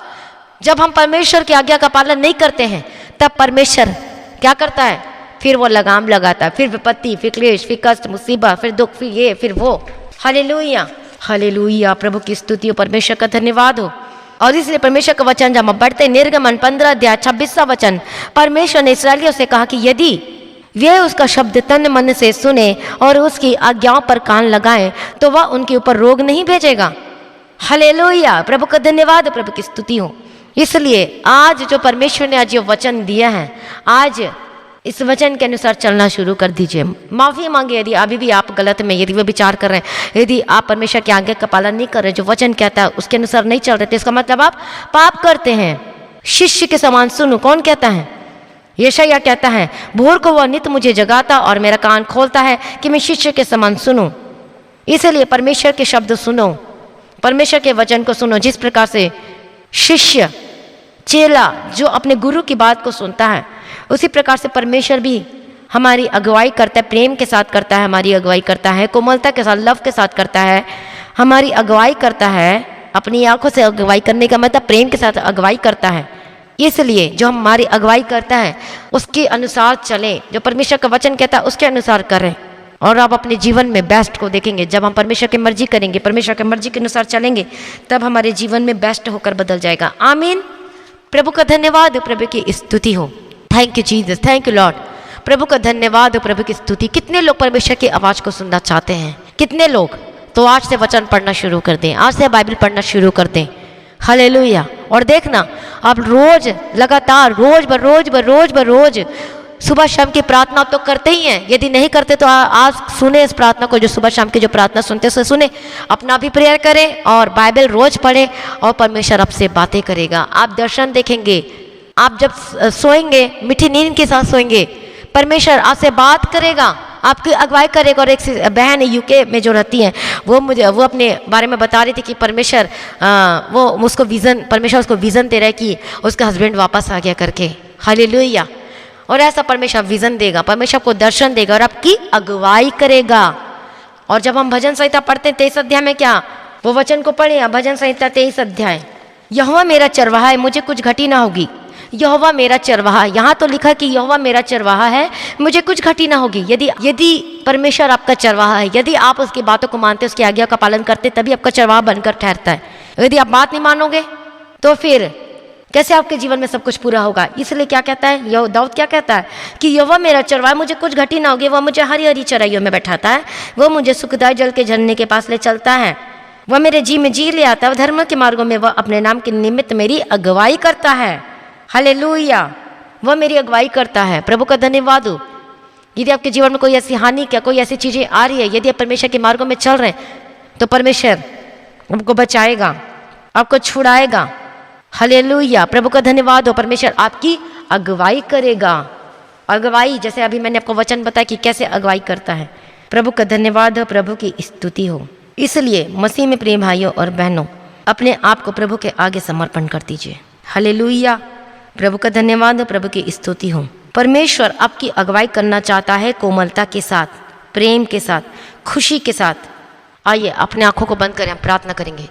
जब हम परमेश्वर की आज्ञा का पालन नहीं करते हैं, तब परमेश्वर क्या करता है? फिर वो लगाम लगाता है, फिर विपत्ति, फिर क्लेश, फिर कष्ट, मुसीबत, फिर दुख, फिर ये, फिर वो। Hallelujah, hallelujah. प्रभु की स्तुति हो, परमेश्वर का धन्यवाद हो। और इसलिए परमेश्वर का वचन जब हम बढ़ते, निर्गमन 15 अध्याय 26वां वचन, परमेश्वर ने इस्राएलियों से कहा कि यदि वे उसका शब्द तन मन से सुने और उसकी आज्ञाओं पर कान लगाएं, तो वह उनके ऊपर रोग नहीं भेजेगा। हालेलुया, प्रभु का धन्यवाद, प्रभु की स्तुति हो। इसलिए आज जो परमेश्वर ने आज ये वचन दिया है, आज इस वचन के अनुसार चलना शुरू कर दीजिए। माफी मांगे यदि अभी भी आप गलत में, यदि वो विचार कर रहे हैं, यदि आप परमेश्वर की आज्ञा का पालन नहीं कर रहे, जो वचन कहता है उसके अनुसार नहीं चल रहे, तो इसका मतलब आप पाप करते हैं। शिष्य के समान सुनो। कौन कहता है? यशायाह कहता है, भोर को वह नित मुझे जगाता और मेरा कान खोलता है कि मैं शिष्य के समान सुनूं। इसलिए परमेश्वर के शब्द सुनो, परमेश्वर के वचन को सुनो। जिस प्रकार से शिष्य, चेला जो अपने गुरु की बात को सुनता है, उसी प्रकार से परमेश्वर भी हमारी अगुवाई करता है, प्रेम के साथ करता है, हमारी अगुवाई करता है, कोमलता के साथ, लव के साथ करता है, हमारी अगुवाई करता है। अपनी आंखों से अगुवाई करने का मतलब प्रेम के साथ अगुवाई करता है। इसलिए जो हमारी अगुवाई करता है उसके अनुसार चलें, जो परमेश्वर का वचन कहता है उसके अनुसार करें, और आप अपने जीवन में बेस्ट को देखेंगे। जब हम परमेश्वर की मर्जी करेंगे, परमेश्वर की मर्जी के अनुसार चलेंगे, तब हमारे जीवन में बेस्ट होकर बदल जाएगा। आमीन। प्रभु का धन्यवाद, प्रभु की स्तुति हो। Thank you Jesus, thank you Lord. प्रभु का धन्यवाद, प्रभु की स्तुति। कितने लोग परमेश्वर की आवाज को सुनना चाहते हैं? कितने लोग? तो आज से वचन पढ़ना शुरू कर दें, आज से बाइबल पढ़ना शुरू कर दें। हालेलुया। और देखना, आप रोज लगातार, रोज ब रोज सुबह शाम की प्रार्थना तो करते ही हैं। यदि नहीं करते तो आज सुने इस प्रार्थना को, जो सुबह शाम की जो प्रार्थना सुनते उसे सुने, अपना भी प्रेयर करें और बाइबल रोज पढ़ें, और परमेश्वर आपसे बातें करेगा। आप दर्शन देखेंगे। आप जब सोएंगे, मीठी नींद के साथ सोएंगे, परमेश्वर आपसे बात करेगा, आपकी अगुवाई करेगा। और एक बहन यूके में जो रहती हैं, वो अपने बारे में बता रही थी कि परमेश्वर परमेश्वर उसको विज़न दे रहा है कि उसका हस्बैंड वापस आ गया करके। हालेलुया। और ऐसा परमेश्वर विज़न देगा, परमेश्वर को दर्शन देगा और आपकी अगुवाई करेगा। और जब हम भजन संहिता पढ़ते हैं 23 अध्याय में, क्या वो वचन को पढ़े? भजन संहिता 23 अध्याय, यहोवा मेरा चरवाहा है, मुझे कुछ घटी ना होगी। यहोवा मेरा चरवाहा, यहाँ तो लिखा कि यहोवा मेरा चरवाहा है, मुझे कुछ घटी ना होगी। यदि परमेश्वर आपका चरवाहा है, यदि आप उसकी बातों को मानते, उसकी आज्ञा का पालन करते, तभी आपका चरवाहा बनकर ठहरता है। यदि आप बात नहीं मानोगे तो फिर कैसे आपके जीवन में सब कुछ पूरा होगा? इसलिए क्या कहता है दाऊद? क्या कहता है कि यहोवा मेरा चरवाहा, मुझे कुछ घटी ना होगी। वह मुझे हरी हरी चराइयों में बैठाता है, वह मुझे सुखदायक जल के झरने के पास ले चलता है, वह मेरे जी में जी ले आता है, धर्म के मार्गों में वह अपने नाम के निमित्त मेरी अगुवाई करता है। हालेलुया। वह मेरी अगुवाई करता है। प्रभु का धन्यवाद हो। यदि आपके जीवन में कोई ऐसी हानि क्या कोई ऐसी चीज़ें आ रही है, यदि आप परमेश्वर के मार्गों में चल रहे हैं तो परमेश्वर आपको बचाएगा, आपको छुड़ाएगा। हालेलुया, प्रभु का धन्यवाद हो। परमेश्वर आपकी अगुवाई करेगा। अगुवाई, जैसे अभी मैंने आपको वचन बताया कि कैसे अगुवाई करता है। प्रभु का धन्यवाद हो, प्रभु की स्तुति हो। इसलिए मसीह में प्रिय भाइयों और बहनों, अपने आप को प्रभु के आगे समर्पण कर दीजिए। हालेलुया, प्रभु का धन्यवाद हो, प्रभु की स्तुति हो। परमेश्वर आपकी अगुवाई करना चाहता है कोमलता के साथ, प्रेम के साथ, खुशी के साथ। आइए अपने आंखों को बंद करें, हम प्रार्थना करेंगे।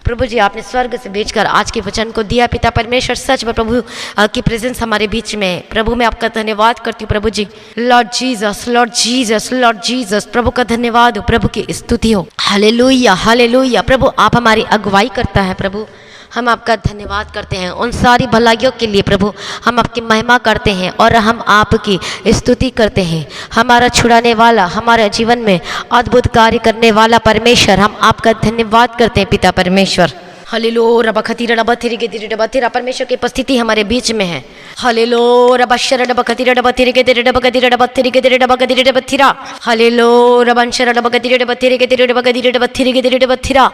प्रभु जी, आपने स्वर्ग से भेजकर आज के वचन को दिया। पिता परमेश्वर, सच में प्रभु की प्रेजेंस हमारे बीच में है। प्रभु मैं आपका धन्यवाद करती हूँ प्रभु जी। Lord Jesus, Lord Jesus, Lord Jesus, प्रभु का धन्यवाद हो, प्रभु की स्तुति हो। Hallelujah, hallelujah. प्रभु आप हमारी अगुवाई करता है। प्रभु हम आपका धन्यवाद करते हैं उन सारी भलाइयों के लिए। प्रभु हम आपकी महिमा करते हैं और हम आपकी स्तुति करते हैं। हमारा छुड़ाने वाला, हमारे जीवन में अद्भुत कार्य करने वाला परमेश्वर, हम आपका धन्यवाद करते हैं पिता परमेश्वर। हालेलुया, रबा खतीरा रबा थिरी के तिरी रबा थिरा, परमेश्वर की उपस्थिति हमारे बीच में है। हालेलुया, रबा शर रबा खतीरा रबा थिरी के तिरी रबा खतीरा रबा थिरी के तिरी रबा खतीरा रबा थिरा। हालेलुया, रबा शर रबा खतीरा रबा थिरी के तिरी रबा खतीरा रबा थिरी के तिरी रबा थिरा।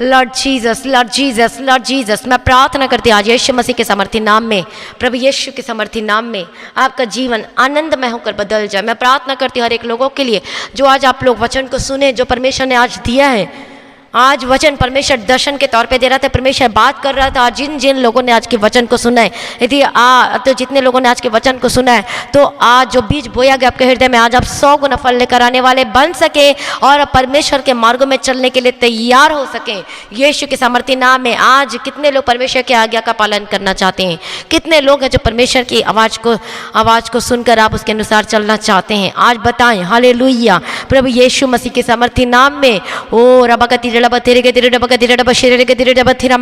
Lord Jesus, Lord Jesus, Lord Jesus, मैं प्रार्थना करती हूँ आज यीशु मसीह के समर्थी नाम में, प्रभु यीशु के समर्थी नाम में आपका जीवन आनंदमय होकर बदल जाए। मैं प्रार्थना करती हूँ हर एक लोगों के लिए जो आज आप लोग वचन को सुने, जो परमेश्वर ने आज दिया है। आज वचन परमेश्वर दर्शन के तौर पे दे रहा था, परमेश्वर बात कर रहा था। जिन जिन लोगों ने आज के वचन को सुना है, यदि तो जितने लोगों ने आज के वचन को सुना है, तो आज जो बीज बोया गया आपके हृदय में, आज आप 100 गुना फल लेकर आने वाले बन सके और परमेश्वर के मार्गों में चलने के लिए तैयार हो सके यीशु के सामर्थ्य नाम में। आज कितने लोग परमेश्वर की आज्ञा का पालन करना चाहते हैं? कितने लोग हैं जो परमेश्वर की आवाज़ को सुनकर आप उसके अनुसार चलना चाहते हैं? आज बताएं। हालेलुया, प्रभु यीशु मसीह के सामर्थ्य नाम में। ओ रबा का मैं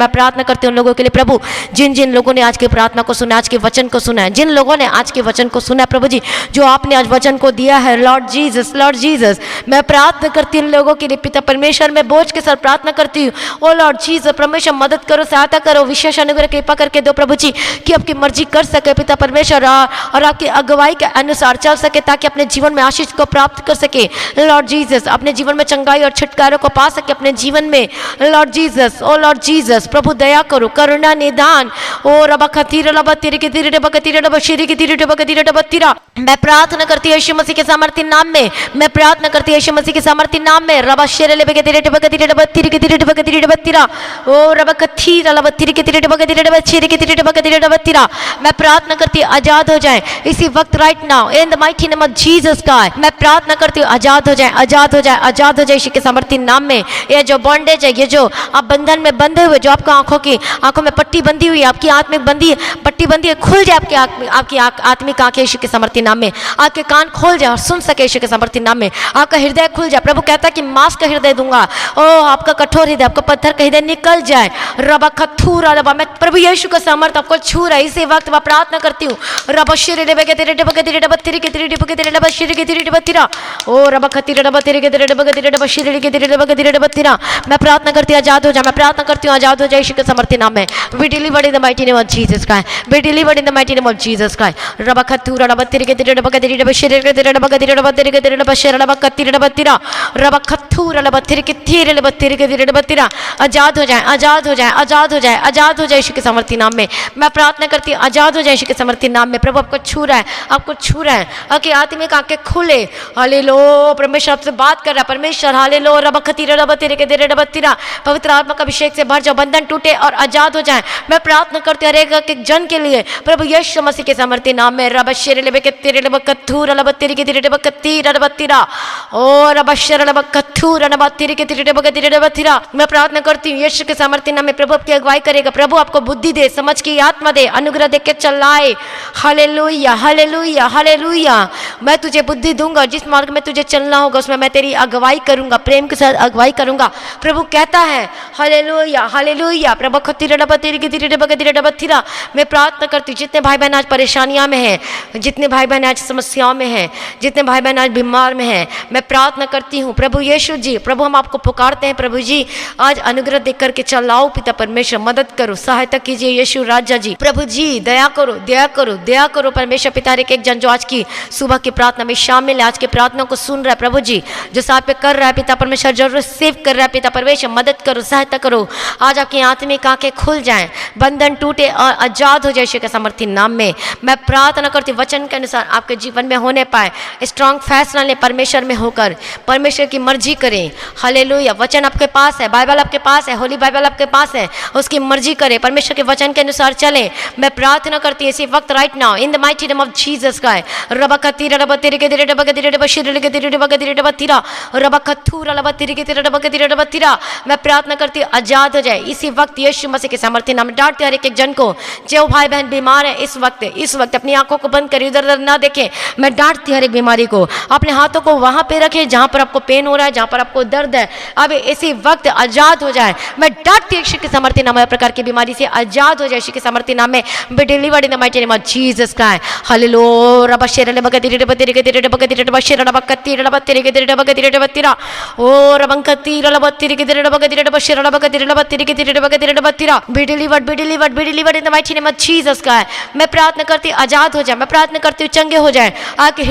प्रार्थना करती हूँ उन लोगों के लिए प्रभु, जिन जिन लोगों ने आज की प्रार्थना को सुना, आज के वचन को सुना है, जिन लोगों ने आज के वचन को सुना है प्रभु जी, जो आपने आज वचन को दिया है। लॉर्ड जीसस, लॉर्ड जीसस, मैं प्रार्थना करती हूँ उन लोगों के लिए पिता परमेश्वर। मैं बोझ के साथ प्रार्थना करती हूँ। ओ लॉर्ड जीसस, परमेश्वर मदद करो, सहायता करो, विशेष अनुग्रह कृपा करके दो प्रभु जी, कि आपकी मर्जी कर सके पिता परमेश्वर, और आपकी अगुवाई के अनुसार चल सके, ताकि अपने जीवन में आशीष को प्राप्त कर सके। लॉर्ड जीसस, अपने जीवन में चंगाई और छुटकारों को पा सके अपने जीवन में। लॉर्ड जीसस, ओ लॉर्ड जीसस, प्रभु दया करो, करुणा निदान। ओ रबा खतीरा रबा तेरे के तेरे रबा खतीरा रबा शेरी के तेरे रबा खतीरा रबा तीरा। मैं प्रार्थना करती हूँ यीशु मसीह के सामर्थ्य नाम में। मैं प्रार्थना करती हूँ यीशु मसीह के सामर्थ्य नाम में। रबा शेरे लेबे के तेरे रबा खतीरा रबा तेरे के तेरे रबा खतीरा रबा तीरा। ओ रबा खतीरा रबा तेरे के तेरे रबा खतीरा रबा शेरी के तेरे रबा खतीरा रबा तीरा। मैं प्रार्थना करती हूँ आजाद हो जाए इसी वक्त, right now, in the mighty name of Jesus Christ. मैं प्रार्थना करती हूँ आजाद हो जाए, आजाद हो जाए, आजाद हो जाए यीशु के सामर्थ्य नाम में। ये जो बॉन्डेज है, ये जो आप बंधन में बंधे हुए, जो आपका आंखों में पट्टी बंधी हुई है, आपकी आत्मिक पट्टी बंधी है, खुल जाए आपकी आत्मिक आंखें यीशु के सामर्थ्य नाम में। आपके कान खोल जाए और सुन सके यीशु के सामर्थ्य नाम में। आपका हृदय खुल जाए। प्रभु कहता है कि मांस का हृदय दूंगा। ओ आपका कठोर हृदय, आपका पत्थर का हृदय निकल जाए। रबा खथूरा रबा, मैं प्रभु यीशु का सामर्थ्य आपको छू रहा है इसी वक्त। मैं प्रार्थना करती हूँ। रबा शिरे लेबे के तेरे डबा के तेरे डबा तेरे के तेरे डबा के तेरे डबा शिरे के तेरे डबा तीरा। ओ रबा खतीरा डबा तेरे के तेरे डबा के तेरे डबा शिरे के तेरे डबा के तेरे डबा तीरा। मैं प्रार्थना करती हूँ आजाद हो जाए। मैं प्रार्थना करती हूँ आजाद हो जाए यीशु के सामर्थ्य नाम में। Be delivered in the mighty name of Jesus Christ. B delivered in the mighty name of Jesus Christ. रबा खतूरा रबा तेरे के तेरे डबा के तेरे डबा शेरे के तेरे डबा के तेरे डबा तेरे के तेरे डबा शेरे डबा कतीरे डबा तीरा। रबा खतूरा रबा तेरे के तेरे डबा तेरे के तेरे डबा तीरा। आजाद हो जाए, आजाद हो जाए, आजाद हो जाए, आजाद हो जाए यीशु के सामर्थ्य नाम में। मैं प्रार्थना करती हूँ आजाद हो जाए यीशु के सामर्थ्य नाम में। प्रभु आपको छू रहा है, आपको छू रहा है। आपकी आत्मिक आंखें खुले। हालेलुया, परमेश्वर आपसे बात कर रहा है। परमेश्वर हालेलुया, रबा खतीरा रबा तेरे के तेरे डबा तीरा। पवित्र आत्मा का अभिषेक से भर जाओ, बंधन टूटे और आजाद हो जाए। मैं प्रार्थना करती हूँ हर एक जन के लिए प्रभु यीशु मसीह के सामर्थ्य नाम में। रबा शेरे लेबे के तेरे लेबा कथूरा रबा तेरे के तेरे डबा कतीरा रबा तीरा। ओ रबा शेरे लेबा कथूरा रबा तेरे के तेरे डबा के तेरे डबा तीरा। मैं प्रार्थना करती हूँ यीशु के सामर्थ्य नाम में। प्रभु आपकी अगुवाई करेगा। प्रभु आपको बुद्धि दे, समझ की आत्मा दे, अनुग्रह दे के चलाए। Hallelujah, hallelujah, hallelujah. मैं तुझे बुद्धि दूंगा, जिस मार्ग में तुझे चलना होगा उसमें मैं तेरी अगुवाई करूंगा, प्रेम के साथ अगुवाई करूंगा। प्रभु कहता है हालेलुया हालेलुया। प्रभु मैं प्रार्थना करती हूँ जितने भाई बहन आज परेशानियां में हैं, जितने भाई बहन आज समस्याओं में हैं, जितने भाई बहन आज बीमार में हैं, मैं प्रार्थना करती हूँ प्रभु यीशु जी, प्रभु हम आपको पुकारते हैं प्रभु जी, आज अनुग्रह देख करके चलाओ पिता परमेश्वर, मदद करो, सहायता कीजिए यीशु राजा जी। प्रभु जी दया करो दया करो दया करो परमेश्वर पिता। एक जन जो आज की सुबह की प्रार्थना में शामिल है, आज की प्रार्थना को सुन रहा है प्रभु जी, जो साथ पे कर रहा है पिता परमेश्वर, जरूर सेव कर रहा है पिता परमेश्वर, मदद करो सहायता करो। आज आपकी आत्मिक आंखें खुल जाएं, बंधन टूटे और आजाद हो जाए यीशु के समर्थी नाम में। मैं प्रार्थना करती हूँ वचन के अनुसार आपके जीवन में होने पाए, स्ट्रांग फैसला लें परमेश्वर में होकर, परमेश्वर की मर्जी करें। हालेलुया। वचन आपके पास है, बाइबल आपके पास है, होली बाइबल आपके पास है, उसकी मर्जी करें, परमेश्वर के वचन के अनुसार चलें। मैं प्रार्थना करती हूँ इसी वक्त right now in the mighty name of Jesus Christ. रबकतीरा रबतीरे के दिरे रबकतीरे रबशिरे के दिरे रबकतीरे रबतीरा रबकथूरा रबतीरे के दिरे रबकतीरे रबतीरा। मैं प्रार्थना करती हूँ आजाद हो जाए इसी वक्त यीशु मसीह के सामर्थ्य नाम। डांटते हर एक जन को जो भाई बहन बीमार है इस वक्त अपनी आंखों को बंद कर इधर उधर ना देखें। मैं डांटती हर एक बीमारी को, अपने हाथों को वहां पे रखें जहां पर आपको पेन हो रहा है, जहां पर आपको दर्द है, अब इसी वक्त आजाद हो जाए। मैं डांटती हूँ यीशु के सामर्थ्य नाम, हर प्रकार की बीमारी से आजाद हो जाए यीशु के सामर्थ्य नाम में। Be delivered in the mighty name of Jesus Christ. Hallelujah. रबशेरे रबकतीरे रबतीरे के दिरे रबकतीरे रबशेरे रबकतीरे रबतीरे के दिरे रबकतीरे रबतीरा ओ रबंकतीरे रबतीरे के दिरे रबकतीरे रबशेरे रबकतीरे रबतीरे के दिरे रबकतीरे रबतीरा। Be delivered be delivered be delivered in the mighty name of Jesus Christ. मैं प्रार्थना करती हूँ आजाद हो जाए, मैं प्रार्थना करती हूँ चंगे हो जाए, आपके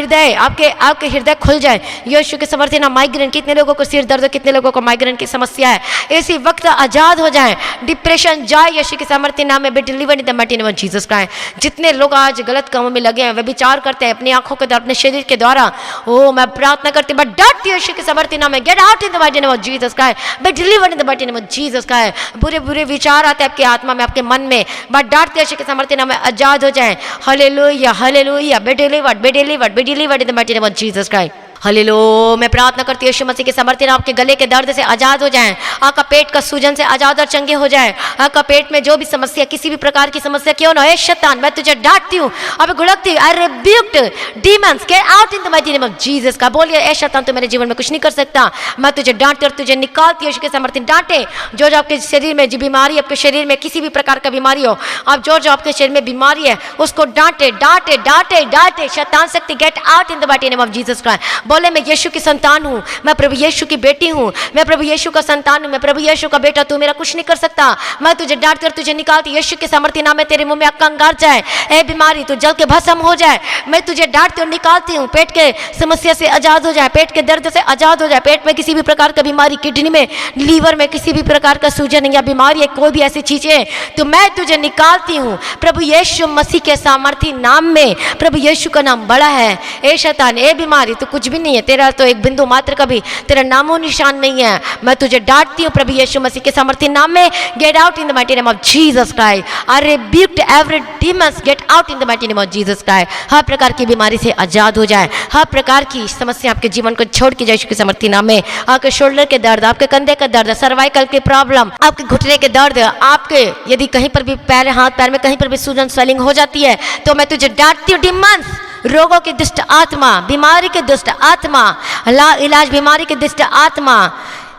हृदय खुल जाए यीशु के समर्थन नाम। माइग्रेन, कितने लोगों को सिर दर्द, कितने लोगों को माइग्रेन की समस्या है, इसी वक्त आजाद हो जाए। डिप्रेशन जाए यीशु के समर्थन नाम में। Be delivered in the mighty name of Jesus Christ. जितने लोग आज गलत कामों में लगे हैं, वे विचार करते हैं अपनी आंखों के द्वारा, अपने शरीर के द्वारा, ओ मैं प्रार्थना करती हूँ, मैं डांटती हूँ यीशु के समर्थन नाम में। Get out in the mighty name of Jesus Christ. B delivered in the mighty name of Jesus Christ. बुरे बुरे विचार आते हैं आपके आत्मा में, आपके मन में, मैं डांटती हूँ यीशु के समर्थन नाम में, आजाद हो जाए। Hallelujah hallelujah. Be delivered be delivered be delivered in the mighty name of Jesus Christ. Hallelujah. मैं प्रार्थना करती हूँ यीशु मसीह के समर्थन आपके गले के दर्द से आजाद हो जाएं, आपका पेट का सूजन से आजाद और चंगे हो जाए, आपका पेट में जो भी समस्या, किसी भी प्रकार की समस्या क्यों ना, ए शैतान मैं तुझे डांटती हूँ, अब घुड़कती हूँ, I rebuked demons get out in the mighty name of Jesus का। बोलिए ए शैतान तू मेरे जीवन में कुछ नहीं कर सकता, मैं तुझे डांटती और तुझे निकालती हूँ यीशु के समर्थन। डांटे जो आपके शरीर में जो बीमारी, आपके शरीर में किसी भी प्रकार का बीमारी हो, आप जो आपके शरीर में बीमारी है उसको डांटे डांटे डांटे डांटे। शैतान शक्ति gate out in the mighty name of Jesus Christ. बोले मैं यीशु की संतान हूँ, मैं प्रभु यीशु की बेटी हूँ, मैं प्रभु यीशु का संतान हूँ, मैं प्रभु यीशु का बेटा, तू मेरा कुछ नहीं कर सकता, मैं तुझे डांट कर तुझे निकालती यीशु के सामर्थ्य नाम में। तेरे मुंह में अक्का अंगार जाए, ए बीमारी तू जल के भस्म हो जाए, मैं तुझे डांटती और निकालती हूँ। पेट के समस्या से आजाद हो जाए, पेट के दर्द से आजाद हो जाए, पेट में किसी भी प्रकार का बीमारी, किडनी में, लीवर में किसी भी प्रकार का सूजन या बीमारी है, कोई भी ऐसी चीजें तो मैं तुझे निकालती हूँ प्रभु यीशु मसीह के सामर्थ्य नाम में। प्रभु यीशु का नाम बड़ा है। ए शैतान, ए बीमारी तो कुछ भी नहीं है, तेरा तो एक बिंदु मात्र का भी तेरा नामो निशान नहीं है, मैं तुझे डांटती हूँ प्रभु यीशु मसीह के सामर्थ्य नाम में। Get out in the mighty name of Jesus Christ. I rebuked every demons get out in the mighty name of Jesus Christ. हर प्रकार की बीमारी से आजाद हो जाए, हर प्रकार की समस्या आपके जीवन को छोड़ के यीशु के सामर्थ्य नाम में। आपके शोल्डर के दर्द, आपके कंधे का दर्द, सर्वाइकल की प्रॉब्लम, आपके घुटने के दर्द, आपके यदि कहीं पर भी पैर, हाथ पैर में कहीं पर भी सूजन स्वेलिंग हो जाती है तो मैं तुझे डांटती हूँ डीमंस, रोगों की दुष्ट आत्मा, बीमारी की दुष्ट आत्मा, इलाज बीमारी की दुष्ट आत्मा,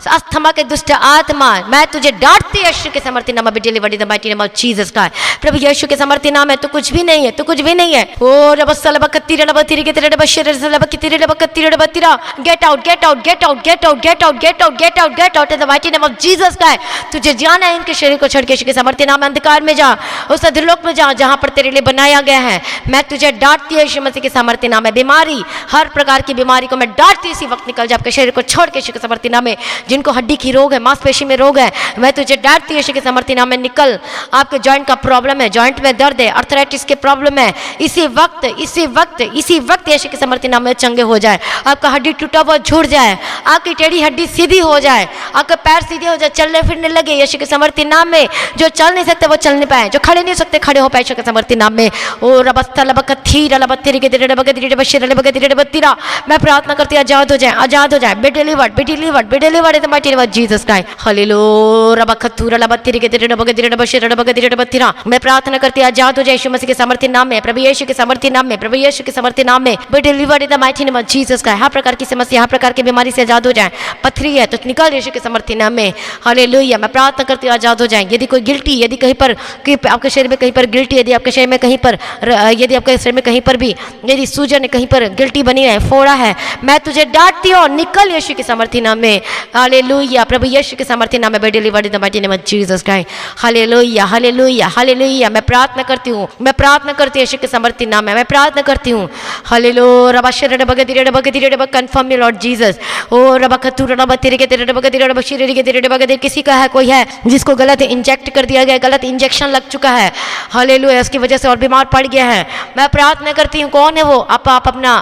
अस्थमा के दुष्ट आत्मा, मैं तुझे डांटती यीशु के सामर्थ्य नाम में। Delivered in the mighty name of Jesus Christ. प्रभु यीशु के सामर्थ्य नाम है, तो कुछ भी नहीं है, तो कुछ भी नहीं है। ओ रबसल बकतीरे रबतीरे के तेरे रबशर रबकतीरे रबकतीरे रबतीरा। Get out get out get out get out get out get out get out get out in the mighty name of Jesus Christ. तुझे जाना है इनके शरीर को छोड़ के यीशु के सामर्थ्य नाम में। अंधकार में जा, उस अधोलोक में जा जहां पर तेरे लिए बनाया गया है। मैं तुझे डांटती हूँ यीशु मसीह के सामर्थ्य नाम में। बीमारी, हर प्रकार की बीमारी को मैं डांटती, इसी वक्त निकल जा आपके शरीर को छोड़ के यीशु के सामर्थ्य नाम में। जिनको हड्डी की रोग है, मांसपेशी में रोग है, मैं तुझे डांटती हूं यीशु के सामर्थ्य नाम में। निकल। आपके जॉइंट का प्रॉब्लम है, जॉइंट में दर्द है, अर्थराइटिस के प्रॉब्लम है, इसी वक्त यीशु के सामर्थ्य नाम में चंगे हो जाए। आपका हड्डी टूटा हुआ जुड़ जाए, आपकी टेढ़ी हड्डी सीधी हो जाए, आपका पैर सीधे हो जाए, चलने फिरने लगे यीशु के सामर्थ्य नाम में। जो चल नहीं सकते वो चल नहीं पाए, जो खड़े नहीं सकते खड़े हो पाए यीशु के सामर्थ्य नाम में। ओ रबस्ता लबकथीर लबतीरी के मैं प्रार्थना करती हूं आजाद हो जाए, आजाद हो जाए। B delivered be delivered be delivered in the mighty name of Jesus Christ. Hallelujah. रबा खतूरा लबा तिरे के तिरे डबा के तिरे डबा शिरे डबा के तिरे डबा तिरा। मैं प्रार्थना करती हूँ आजाद हो जाए यीशु मसीह के सामर्थ्य नाम में, प्रभु यीशु के सामर्थ्य नाम में, प्रभु यीशु के सामर्थ्य नाम में। Be delivered in the mighty name of Jesus Christ. हर प्रकार की समस्या, हर प्रकार की बीमारी से आजाद हो जाए। पथरी है तो निकाल यीशु के सामर्थ्य नाम में। हालेलुया। मैं प्रार्थना करती हूँ आजाद हो जाए। यदि कोई गिल्टी, यदि कहीं पर आपके शरीर में कहीं पर गिल्टी, यदि आपके शरीर में कहीं पर, यदि आपके शरीर में कहीं पर भी यदि सूजन कहीं पर गिल्टी बनी है, फोड़ा है, मैं तुझे डांटती हूँ, निकल यीशु के सामर्थ्य नाम में। हालेलुया। प्रभु यीशु के सामर्थ्य नाम में be delivered in the mighty name of Jesus Christ. Hallelujah, hallelujah, hallelujah. मैं प्रार्थना करती हूँ, मैं प्रार्थना करती हूँ यीशु के सामर्थ्य नाम में, मैं प्रार्थना करती हूँ। हालेलुया। रबा शिरे डबा के तिरे डबा के तिरे डबा, कन्फर्म मी लॉर्ड जीसस। ओ रबा खतूरा रबा तिरे के तिरे डबा के तिरे डबा शिरे के तिरे डबा के तिरे। किसी का है, कोई है जिसको गलत इंजेक्ट कर दिया गया, गलत इंजेक्शन लग चुका है, हालेलुया, उसकी वजह से और बीमार पड़ गया है। मैं प्रार्थना करती हूँ, कौन है वो? आप अपना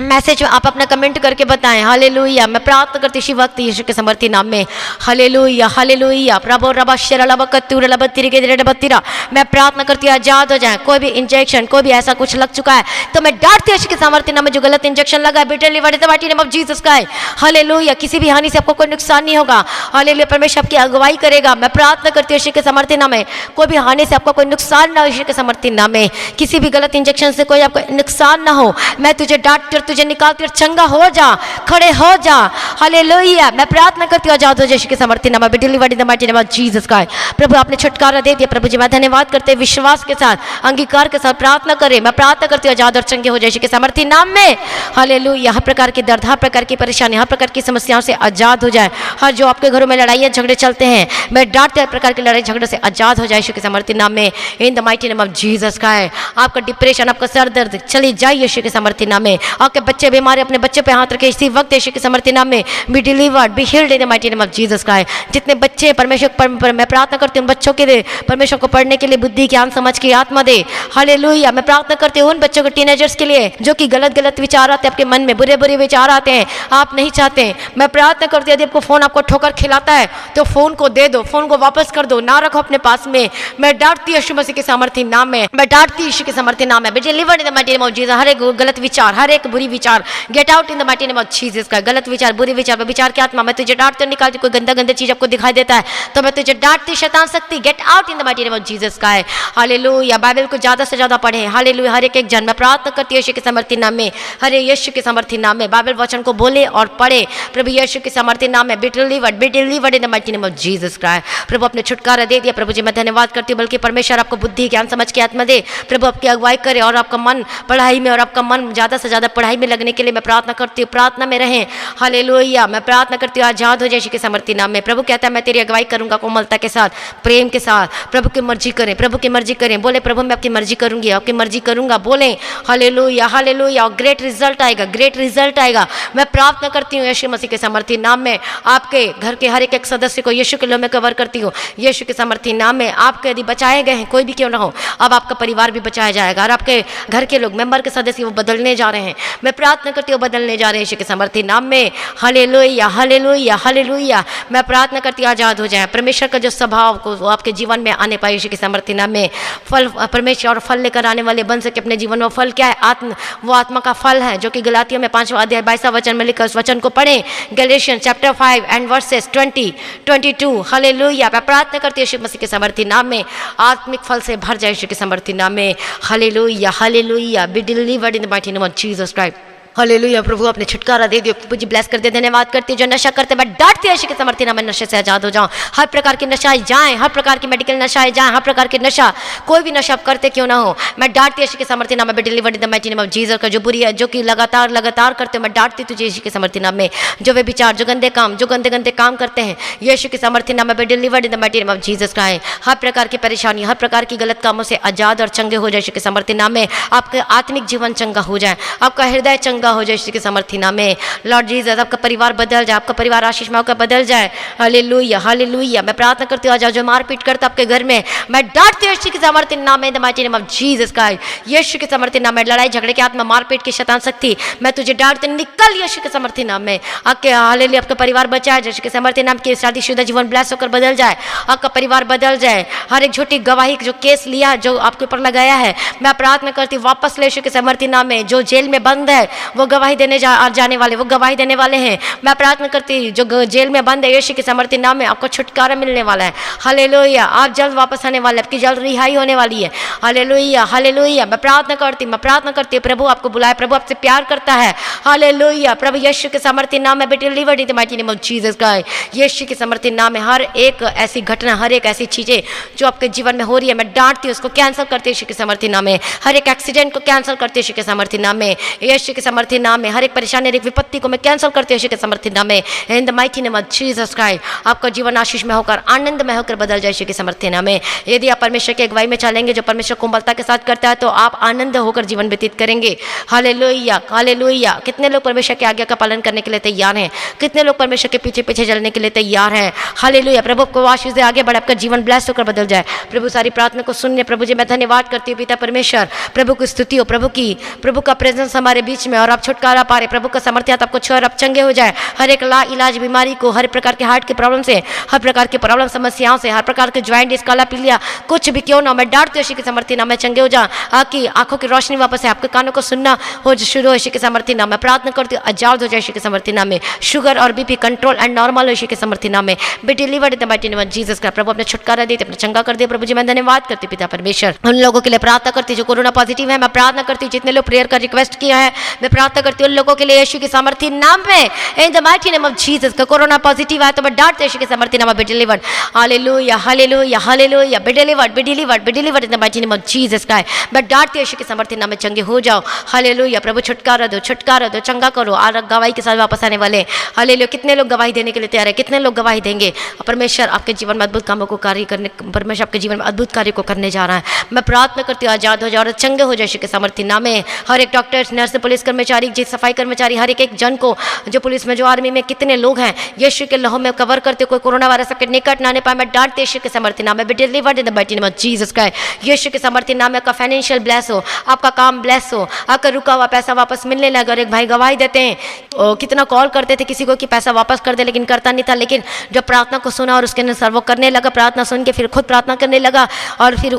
मैसेज आप अपना कमेंट करके बताएं। हालेलुया। मैं प्रार्थना करती इसी वक्त यीशु के सामर्थ्य नाम में। Hallelujah, hallelujah. प्रभु रबा शिरा लबा कतूरा लबा तिरे के तिरे डबा तिरा। मैं प्रार्थना करती हूँ आजाद हो जाए। कोई भी इंजेक्शन, कोई भी ऐसा कुछ लग चुका है तो मैं डांटती हूँ यीशु के सामर्थ्य नाम में। जो गलत इंजेक्शन लगा है, B delivered in the mighty name of Jesus Christ. Hallelujah. किसी भी हानि से आपको कोई नुकसान नहीं होगा। हालेलुया। परमेश्वर आपकी अगुवाई करेगा। मैं प्रार्थना करती हूँ यीशु के सामर्थ्य नाम में, कोई भी हानि से आपको कोई नुकसान ना हो यीशु के सामर्थ्य नाम में। किसी भी गलत इंजेक्शन से कोई आपको नुकसान ना हो। मैं तुझे डांटती और तुझे निकालती और चंगा हो जा, खड़े हो जा। हालेलुया। मैं प्रार्थना करती हूँ आजाद हो जाए यीशु के सामर्थ्य नाम में, be delivered in the mighty name of Jesus Christ. प्रभु आपने छुटकारा दे दिया। प्रभु जी मैं धन्यवाद करते विश्वास के साथ, अंगीकार के साथ प्रार्थना करें। मैं प्रार्थना करती हूँ आजाद और चंगे हो जाए यीशु के सामर्थ्य नाम में। हालेलुया। हर प्रकार के दर्द, हर प्रकार की परेशानी, हर प्रकार की समस्याओं से आजाद हो जाए। हर जो आपके घरों में लड़ाइयाँ झगड़े चलते हैं, मैं डांटते हर प्रकार की लड़ाई झगड़े से आजाद हो जाए यीशु के सामर्थ्य नाम में, इन the mighty name of Jesus Christ. आपका डिप्रेशन, आपका सर दर्द चली जाए यीशु के सामर्थ्य नाम में। आपके बच्चे बीमार, अपने बच्चे पे हाथ रखे इसी वक्त यीशु के सामर्थ्य नाम में, be delivered, be healed in the mighty name of Jesus Christ. जितने बच्चे परमेश्वर पर मैं प्रार्थना करती हूँ बच्चों के लिए, परमेश्वर को पढ़ने के लिए बुद्धि, ज्ञान, समझ की आत्मा दे। हालेलुया। मैं प्रार्थना करती हूँ उन बच्चों को, टीनेजर्स के लिए, जो कि गलत विचार आते हैं आपके मन में, बुरे बुरे विचार आते हैं, आप नहीं चाहते। मैं प्रार्थना करती हूँ यदि आपको फोन आपको ठोकर खिलाता है तो फोन को दे दो, फोन को वापस कर दो, ना रखो अपने पास में। मैं डांटती यीशु मसीह के सामर्थ्य नाम में, मैं डांटती यीशु के सामर्थ्य नाम में, be delivered in the mighty name of Jesus. हर एक गलत विचार, हर एक बुरी विचार, get out in the mighty name of Jesus का। गलत विचार, बुरे विचार, विचार की आत्मा, मैं तुझे डांटती और निकालती। कोई गंदा गंदा चीज आपको दिखाई देता है तो मैं तुझे डांटती, शैतान शक्ति, gate out in the mighty name of Jesus का है। हालेलुया। बाइबल को ज्यादा से ज्यादा पढ़े। हालेलुया। हर एक जन, मैं प्रार्थना करती हूँ यीशु के सामर्थ्य नाम में, हरे यीशु के सामर्थ्य नाम में, बाइबल वचन को बोले और पढ़े। प्रभु यीशु के सामर्थ्य नाम में, be delivered in the mighty name of Jesus Christ. प्रभु अपने छुटकारा दे दिया। प्रभु जी मैं धन्यवाद करती हूँ, बल्कि परमेश्वर आपको बुद्धि, ज्ञान, समझ की आत्मा दे। प्रभु आपकी अगुवाई करे और आपका मन पढ़ाई में, और आपका मन ज्यादा से ज्यादा पढ़ाई में लगने के लिए मैं प्रार्थना करती हूँ। प्रार्थना में रहें। हालेलुया। मैं प्रार्थना करती हूँ आजाद हो जाए यीशु के सामर्थ्य नाम में। प्रभु कहता है मैं तेरी अगुवाई करूंगा कोमलता के साथ, प्रेम के साथ। प्रभु की मर्जी करें, प्रभु की मर्जी करें। बोले प्रभु मैं आपकी मर्जी करूंगी, आपकी मर्जी करूंगा। बोले हालेलुया, हालेलुया। और ग्रेट रिजल्ट आएगा, ग्रेट रिजल्ट आएगा। मैं प्रार्थना करती हूँ यीशु मसीह के सामर्थ्य नाम में, आपके घर के हर एक सदस्य को यीशु के नाम में कवर करती हूँ। यीशु के सामर्थ्य नाम में आपके यदि बचाए गए हैं, कोई भी क्यों ना हो, अब आपका परिवार भी बचाया जाएगा, और आपके घर के लोग, मेंबर के सदस्य, वो बदलने जा रहे हैं। मैं प्रार्थना करती हूँ बदलने जा रहे हैं यीशु के सामर्थ्य नाम में। Hallelujah, hallelujah, hallelujah. मैं प्रार्थना करती हूँ आजाद हो जाए। परमेश्वर का जो स्वभाव को वो आपके जीवन में आने पाए यीशु के सामर्थ्य नाम में। फल, परमेश्वर और फल लेकर आने वाले बन सके अपने जीवन में। फल क्या है? वो आत्मा का फल है, जो कि गलातियों में 5वां अध्याय 22वां वचन में लिखा। उस वचन को पढ़ें, Galatians chapter 5 and versus 20-22। Hallelujah. मैं प्रार्थना करती हूँ यीशु मसीह के सामर्थ्य नाम में, आत्मिक फल से भर जाए यीशु के सामर्थ्य नाम में। Hallelujah, hallelujah. Be delivered in the mighty name of Jesus Christ. Hallelujah. प्रभु अपने छुटकारा दे दियो। मुझे ब्लेस कर दे। धन्यवाद करती जो नशा करते, मैं डांटती यीशु के सामर्थ्य नाम में नशे से आजाद हो जाऊं। हर प्रकार की नशाएं जाएं, हर प्रकार की मेडिकल नशाएं जाएं, हर प्रकार के नशा, कोई भी नशा आप करते क्यों ना हो, मैं डांटती यीशु के सामर्थ्य नाम में, be delivered in the mighty name of Jesus का। जो बुरी है, जो कि लगातार करते हो, मैं डांटती तुझे यीशु के सामर्थ्य नाम में। जो वे विचार, जो गंदे काम, जो गंदे काम करते हैं, यीशु के सामर्थ्य नाम में, be delivered in the mighty name of Jesus का है। हर प्रकार की परेशानी, हर प्रकार की गलत कामों से आजाद और चंगे हो जाए यीशु के सामर्थ्य नाम में। आपका आत्मिक जीवन चंगा हो जाए, आपका हृदय चंगा हो जाए यीशु के सामर्थ्य नाम में। लॉर्ड जीसस, आपका परिवार बदल जाए, आपका परिवार आशीष में बदल जाए। Hallelujah, hallelujah. मैं प्रार्थना करती हूँ आज जो मारपीट करता आपके घर में, मैं डांटती हूँ यीशु के सामर्थ्य नाम में, the mighty name of Jesus का। यीशु के सामर्थ्य नाम में लड़ाई झगड़े की आत्मा, मारपीट की शैतान शक्ति, मैं तुझे डांटती हूँ, निकल यीशु के सामर्थ्य नाम में। आपके हालेलुया, आपका परिवार बचाए यीशु के सामर्थ्य नाम के। शादीशुदा जीवन ब्लेस होकर बदल जाए, आपका परिवार बदल जाए। हर एक झूठी गवाही जो केस लिया, जो आपके ऊपर लगाया है, मैं प्रार्थना करती हूँ वापस ले यीशु के सामर्थ्य नाम में। जो जेल में बंद है वो गवाही देने जाने वाले, वो गवाही देने वाले हैं। मैं प्रार्थना करती हूँ जो जेल में बंद है, यीशु के सामर्थ्य नाम में आपको छुटकारा मिलने वाला है। हालेलुया, आप जल्द वापस आने वाले, आपकी जल्द रिहाई होने वाली है। Hallelujah, hallelujah. मैं प्रार्थना करती हूँ प्रभु आपको बुलाए, प्रभु आपसे प्यार करता है। हालेलुया, प्रभु यीशु के सामर्थ्य नाम में be delivered in the mighty name of Jesus Christ. यीशु के सामर्थ्य नाम में हर एक ऐसी घटना, हर एक ऐसी चीजें जो आपके जीवन में हो रही है, मैं डांटती हूँ, उसको कैंसिल करती हूँ यीशु के सामर्थ्य नाम में। हर एक एक्सीडेंट को कैंसिल करती हूँ यीशु के सामर्थ्य नाम में, यीशु के सामर्थ्य नाम में। हर एक परेशानी, हर एक विपत्ति को मैं कैंसिल करती हूँ यीशु के सामर्थ्य नाम में, इन the mighty name of Jesus Christ. आपका जीवन आशीष में होकर, आनंद में होकर बदल जाए यीशु के सामर्थ्य नाम में। यदि आप परमेश्वर की अगुवाई में चलेंगे, जो परमेश्वर कोमलता के साथ करता है, तो आप आनंद होकर जीवन व्यतीत करेंगे। Hallelujah, hallelujah. कितने लोग परमेश्वर की आज्ञा का पालन करने के लिए तैयार हैं? कितने लोग परमेश्वर के पीछे पीछे चलने के लिए तैयार हैं? हालेलुया। प्रभु को आशीष से आगे बढ़े, आपका जीवन ब्लेस होकर बदल जाए। प्रभु सारी प्रार्थना को सुनने, प्रभु जी मैं धन्यवाद करती हूँ पिता परमेश्वर। प्रभु की स्तुति हो, प्रभु का प्रेजेंस हमारे बीच में, और आप छुटकारा पा रहे। प्रभु का सामर्थ्य आपको छुए और आप चंगे हो जाए। हर एक ला इलाज बीमारी को, हर प्रकार के हार्ट के प्रॉब्लम से, हर प्रकार के प्रॉब्लम समस्याओं से, हर प्रकार के ज्वाइंट काला पीलिया कुछ भी क्यों ना, मैं डांटती हूँ यीशु के सामर्थ्य नाम में, चंगे हो जा। आपकी आंखों की रोशनी वापस है, आपके कानों को सुनना हो शुरू हो यीशु के सामर्थ्य नाम में। प्रार्थना करती हूँ आजाद हो जाए यीशु के सामर्थ्य नाम में। शुगर और बीपी कंट्रोल एंड नॉर्मल हो यीशु के सामर्थ्य नाम में। Be delivered in the mighty name of Jesus का। प्रभु अपने छुटकारा देते, अपने चंगा कर दे। प्रभु जी मैं धन्यवाद करती हूँ पिता परमेश्वर। उन लोगों के लिए प्रार्थना करती हूँ जो कोरोना पॉजिटिव है, मैं प्रार्थना करती हूँ। जितने लोग प्रेयर का रिक्वेस्ट किया है, मैं प्रार्थना करती हूँ उन लोगों के लिए यीशु के सामर्थ्य नाम में, इन the mighty name of Jesus का। कोरोना पॉजिटिव है तो मैं डांटती हूँ यीशु के सामर्थ्य नाम में, be delivered. Hallelujah, hallelujah, hallelujah. Be delivered, be delivered, be delivered in the mighty name of Jesus का। मैं डांटती हूँ यीशु के सामर्थ्य नाम में, चंगे हो जाओ। हालेलुया। प्रभु छुटकारा दो, छुटकारा दो, चंगा करो। और गवाही के साथ वापस आने वाले। हालेलुया। कितने लोग गवाही देने के लिए तैयार है? कितने लोग गवाही देंगे? परमेश्वर आपके जीवन में अद्भुत कामों को कार्य करने, परमेश्वर आपके जीवन में अद्भुत कार्य को करने जा रहा है। मैं प्रार्थना करती हूँ आजाद हो जाओ और चंगे हो जाए यीशु के सामर्थ्य नाम में। हर एक डॉक्टर, नर्स, पुलिस कर्मचारी, सफाई कर्मचारी, हर एक जन को, जो पुलिस में, जो आर्मी में, कितने लोग हैं, यीशु के लहू में कवर करते, कोई कोरोना वायरस आपके निकट ना आने पाए, मैं डांटते यीशु के सामर्थ्य नाम में, be delivered in the mighty name of Jesus Christ. यीशु के सामर्थ्य नाम में। आपका फाइनेंशियल ब्लेस हो, आपका काम ब्लेस हो, आपका रुका हुआ पैसा वापस मिलने लगा। और एक भाई गवाही देते हैं, कितना कॉल करते थे किसी को कि पैसा वापस कर दे, लेकिन करता नहीं था। लेकिन जब प्रार्थना को सुना और उसके अनुसार वो करने लगा, प्रार्थना सुन के फिर खुद प्रार्थना करने लगा। और फिर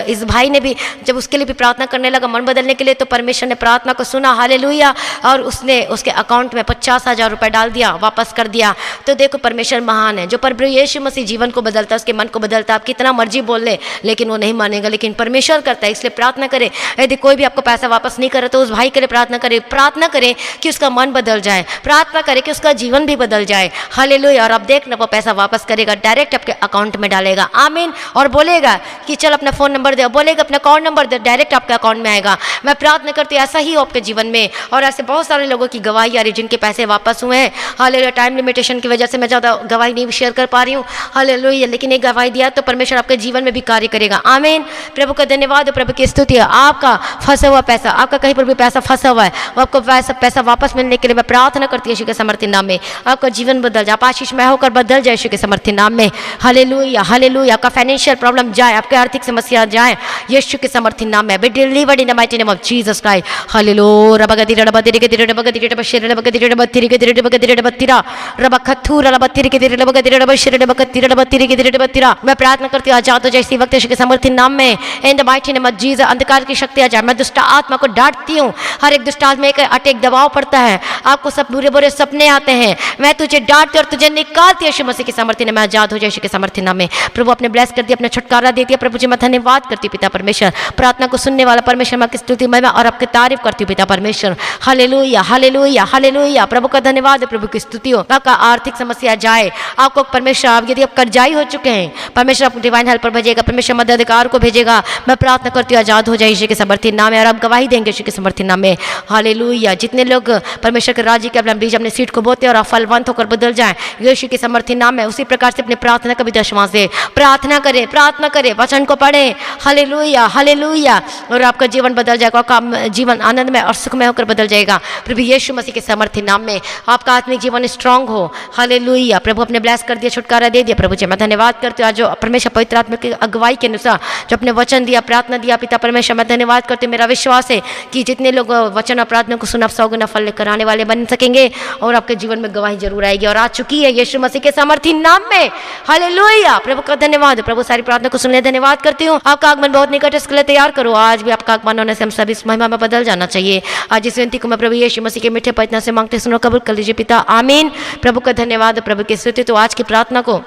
इस भाई ने भी जब उसके लिए भी प्रार्थना करने लगा मन बदलने के लिए, तो परमेश्वर ने प्रार्थना को सुना। हालेलुया। और उसने उसके अकाउंट में 50,000 रुपये डाल दिया, वापस कर दिया। तो देखो परमेश्वर महान है। जो प्रभु यीशु मसीह जीवन को बदलता है, उसके मन को बदलता है। आप कितना मर्जी बोल ले, लेकिन वो नहीं मानेगा, लेकिन परमेश्वर करता है। इसलिए प्रार्थना करें। यदि कोई भी आपको पैसा वापस नहीं करे तो उस भाई के लिए प्रार्थना करें। प्रार्थना करें कि उसका मन बदल जाए, प्रार्थना करें कि उसका जीवन भी बदल जाए। हालेलुया। और आप देखना वो पैसा वापस करेगा, डायरेक्ट आपके अकाउंट में डालेगा। आमीन। और बोलेगा कि चल अपना फोन नंबर दे, बोलेगा अपना अकाउंट नंबर दे, डायरेक्ट आपके अकाउंट में आएगा। मैं प्रार्थना करती हूँ ऐसा ही हो आपके जीवन में। और ऐसे बहुत सारे लोगों की गवाही आ रही जिनके पैसे वापस हुए हैं। हालेलुया। टाइम लिमिटेशन की वजह से मैं ज़्यादा गवाही नहीं शेयर कर पा रही हूँ। हालेलुया। लेकिन एक गवाही दिया तो परमेश्वर आपके जीवन में भी कार्य करेगा। आमीन। प्रभु का धन्यवाद, प्रभु की स्तुति है। आपका फंसा हुआ पैसा, आपका कहीं पर भी पैसा फंसा हुआ है, वो आपको पैसा वापस मिलने के लिए मैं प्रार्थना करती हूँ यीशु के सामर्थ्य नाम में। आपका जीवन बदल जाए, आप आशीष में होकर बदल जाए यीशु के सामर्थ्य नाम में। Hallelujah, hallelujah. आपका फाइनेंशियल प्रॉब्लम जाए, आपके आर्थिक समस्या जाए यीशु के सामर्थ्य नाम में। Be delivered in the mighty name of Jesus Christ. Hallelujah. रबगति रबगति रबगति रबगति रबशिर रबगति रबगति रबगति रबगति रबतिरा रबखथूर रबगति रबगति रबशिर रबगति रबगति रबतिरा। मैं प्रार्थना करती हूँ आजाद हो जाए इसी वक्त यीशु के सामर्थ्य नाम में, इन the mighty name of Jesus. अंधकार की शक्ति आ जाए। मैं दुष्ट आत्मा को डांटती हूँ। हर एक दुष्ट आत्मा एक अटैक दबाव पड़ता है, आपको सब बुरे बुरे सपने आते हैं, मैं तुझे डांटती और तुझे निकालती यीशु मसीह के सामर्थ्य नाम में। आजाद हो जाए यीशु के सामर्थ्य नाम में। प्रभु अपने ब्लेस कर दिया, अपने छुटकारा दे दिया। प्रभु जी मैं धन्यवाद करती हूँ पिता परमेश्वर। प्रार्थना को सुनने वाला परमेश्वर, मैं आपकी स्तुति मैं और आपकी तारीफ करती हूँ पिता परमेश्वर। Hallelujah, hallelujah, hallelujah. प्रभु का धन्यवाद, प्रभु की स्तुति हो। आपका आर्थिक समस्या जाए, आपको परमेश्वर, आप यदि आप कर्जाई हो चुके हैं, परमेश्वर आपको डिवाइन हेल्पर भेजेगा, परमेश्वर मददगार को भेजेगा। मैं प्रार्थना करती हूँ आजाद हो जाए यीशु के सामर्थ्य नाम में। और आप गवाही देंगे यीशु के सामर्थ्य नाम में। हालेलुया। जितने लोग परमेश्वर के राज्य के अपना बीज अपने सीड को बोते और फलवंत होकर बदल जाए यीशु के सामर्थ्य नाम में, उसी प्रकार से अपनी प्रार्थना का भी दशमांश दे। प्रार्थना करें, प्रार्थना करें, वचन को पढ़ें। Hallelujah, hallelujah. और आपका जीवन बदल जाएगा, आपका जीवन आनंदमय और सुखमय होकर बदल जाएगा प्रभु यीशु मसीह के सामर्थ्य नाम में। आपका आत्मिक जीवन स्ट्रांग हो। हालेलुया। प्रभु अपने ब्लेस कर दिया, छुटकारा दे दिया। प्रभु जी मैं धन्यवाद करती हूँ जो परमेश्वर पवित्र आत्मा की अगुवाई के अनुसार जो अपने वचन दिया, प्रार्थना दिया। पिता परमेश्वर मैं धन्यवाद करती हूँ। मेरा विश्वास है कि जितने लोग वचन और प्रार्थना को सुना 100 गुना फल लेकर आने वाले बन सकेंगे और आपके जीवन में गवाही जरूर आएगी और आ चुकी है यीशु मसीह के सामर्थ्य नाम में। हालेलुया। प्रभु का धन्यवाद। प्रभु सारी प्रार्थना को सुनने धन्यवाद करती हूँ। आपका आगमन बहुत निकट, इसके लिए तैयार करो। आज भी आपका आगमन होने से हम सभी इस महिमा में बदल जाना चाहिए। आज इस विनती को मैं प्रभु यीशु मसीह के मीठे पवित्र नाम से मांगते सुनो, कबूल कर लीजिए पिता, आमीन। प्रभु का धन्यवाद, प्रभु की स्तुति। तो आज की प्रार्थना को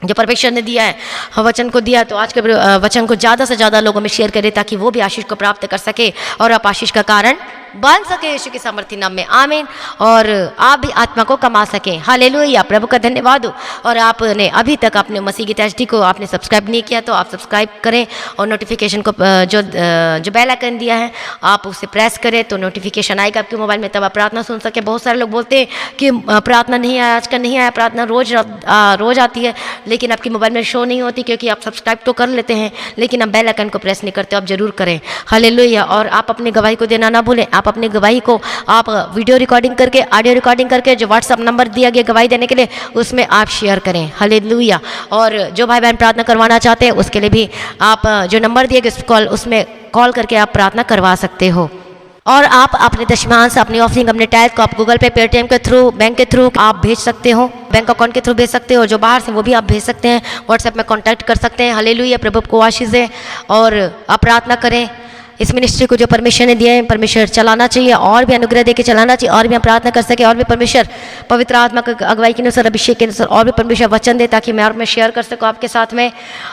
जो परमेश्वर ने दिया है, वचन को दिया, तो आज के वचन को ज़्यादा से ज़्यादा लोगों में शेयर करें ताकि वो भी आशीष को प्राप्त कर सके और आप आशीष का कारण बन सके यीशु के सामर्थ्य नाम में, आमीन। और आप भी आत्मा को कमा सकें। हालेलुया, प्रभु का धन्यवाद हो। और आपने अभी तक अपने मसीह गीत HD को आपने सब्सक्राइब नहीं किया तो आप सब्सक्राइब करें और नोटिफिकेशन को जो बेल आइकन दिया है आप उसे प्रेस करें तो नोटिफिकेशन आएगा आपके मोबाइल में, तब आप प्रार्थना सुन सके। बहुत सारे लोग बोलते हैं कि प्रार्थना नहीं आया, आजकल नहीं आया, प्रार्थना रोज आती है लेकिन आपके मोबाइल में शो नहीं होती क्योंकि आप सब्सक्राइब तो कर लेते हैं लेकिन आप बेल आइकन को प्रेस नहीं करते। आप जरूर करें। हालेलुया। और आप अपनी गवाही को देना ना भूलें। आप अपनी गवाही को आप वीडियो रिकॉर्डिंग करके, ऑडियो रिकॉर्डिंग करके जो व्हाट्सएप नंबर दिया गया गवाही देने के लिए उसमें आप शेयर करें। हालेलुया। और जो भाई बहन प्रार्थना करवाना चाहते हैं उसके लिए भी आप जो नंबर दिए गए उसमें कॉल करके आप प्रार्थना करवा सकते हो। और आप अपने दशमांश, अपनी ऑफरिंग, अपने टाइप को आप गूगल पे, पेटीएम के थ्रू, बैंक के थ्रू आप भेज सकते हो, बैंक अकाउंट के थ्रू भेज सकते हो। जो बाहर से वो भी आप भेज सकते हैं, व्हाट्सएप में कांटेक्ट कर सकते हैं। हालेलुया। प्रभु को आशीष दे और आप प्रार्थना करें। इस मिनिस्ट्री को जो परमेश्वर ने दिया है परमेश्वर चलाना चाहिए और भी अनुग्रह देके चलाना चाहिए और भी हम प्रार्थना कर सके और भी परमेश्वर पवित्र आत्मा की अगुवाई के अनुसार, अभिषेक के अनुसार और भी परमेश्वर वचन दे ताकि मैं और मैं शेयर कर सकूँ आपके साथ में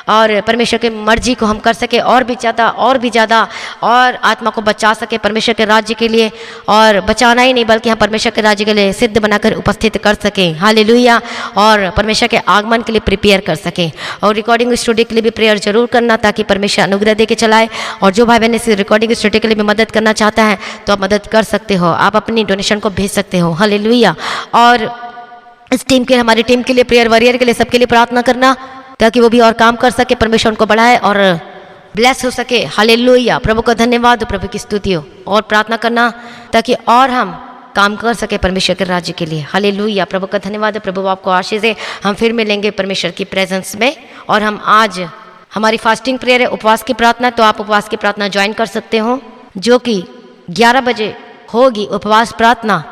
और परमेश्वर की मर्जी को हम कर सके और भी ज़्यादा और आत्मा को बचा सके परमेश्वर के राज्य के लिए। और बचाना ही नहीं बल्कि हम परमेश्वर के राज्य के लिए सिद्ध बनाकर उपस्थित कर सकें। हालेलुया। और परमेश्वर के आगमन के लिए प्रिपेयर कर सकें। और रिकॉर्डिंग स्टूडियो के लिए भी प्रेयर जरूर करना ताकि परमेश्वर अनुग्रह दे के चलाए। और जो भाई बहन रिकॉर्डिंग स्टूडियो के लिए भी मदद करना चाहता है तो आप मदद कर सकते हो, आप अपनी डोनेशन को भेज सकते हो। हालेलुया। और इस टीम के, हमारी टीम के लिए, प्रेयर वॉरियर के लिए, सबके लिए प्रार्थना करना ताकि वो भी और काम कर सके, परमेश्वर उनको बढ़ाए और ब्लेस हो सके। हालेलुया। प्रभु का धन्यवाद हो, प्रभु की स्तुति हो। और प्रार्थना करना ताकि और हम काम कर सके परमेश्वर के राज्य के लिए। हालेलुया। प्रभु का धन्यवाद है। प्रभु आपको आशीष दे। हम फिर मिलेंगे परमेश्वर की प्रेजेंस में। और हम आज हमारी फास्टिंग प्रेयर है, उपवास की प्रार्थना, तो आप उपवास की प्रार्थना ज्वाइन कर सकते हो जो कि 11 बजे होगी उपवास प्रार्थना।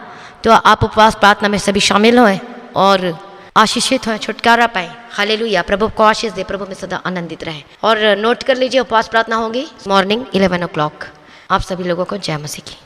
तो आप उपवास प्रार्थना में सभी शामिल हों और आशीषित हों, छुटकारा पाएं। हालेलुया। प्रभु को आशीष दे, प्रभु में सदा आनंदित रहे। और नोट कर लीजिए उपवास प्रार्थना होगी मॉर्निंग 11 o'clock। आप सभी लोगों को जय मसीह की।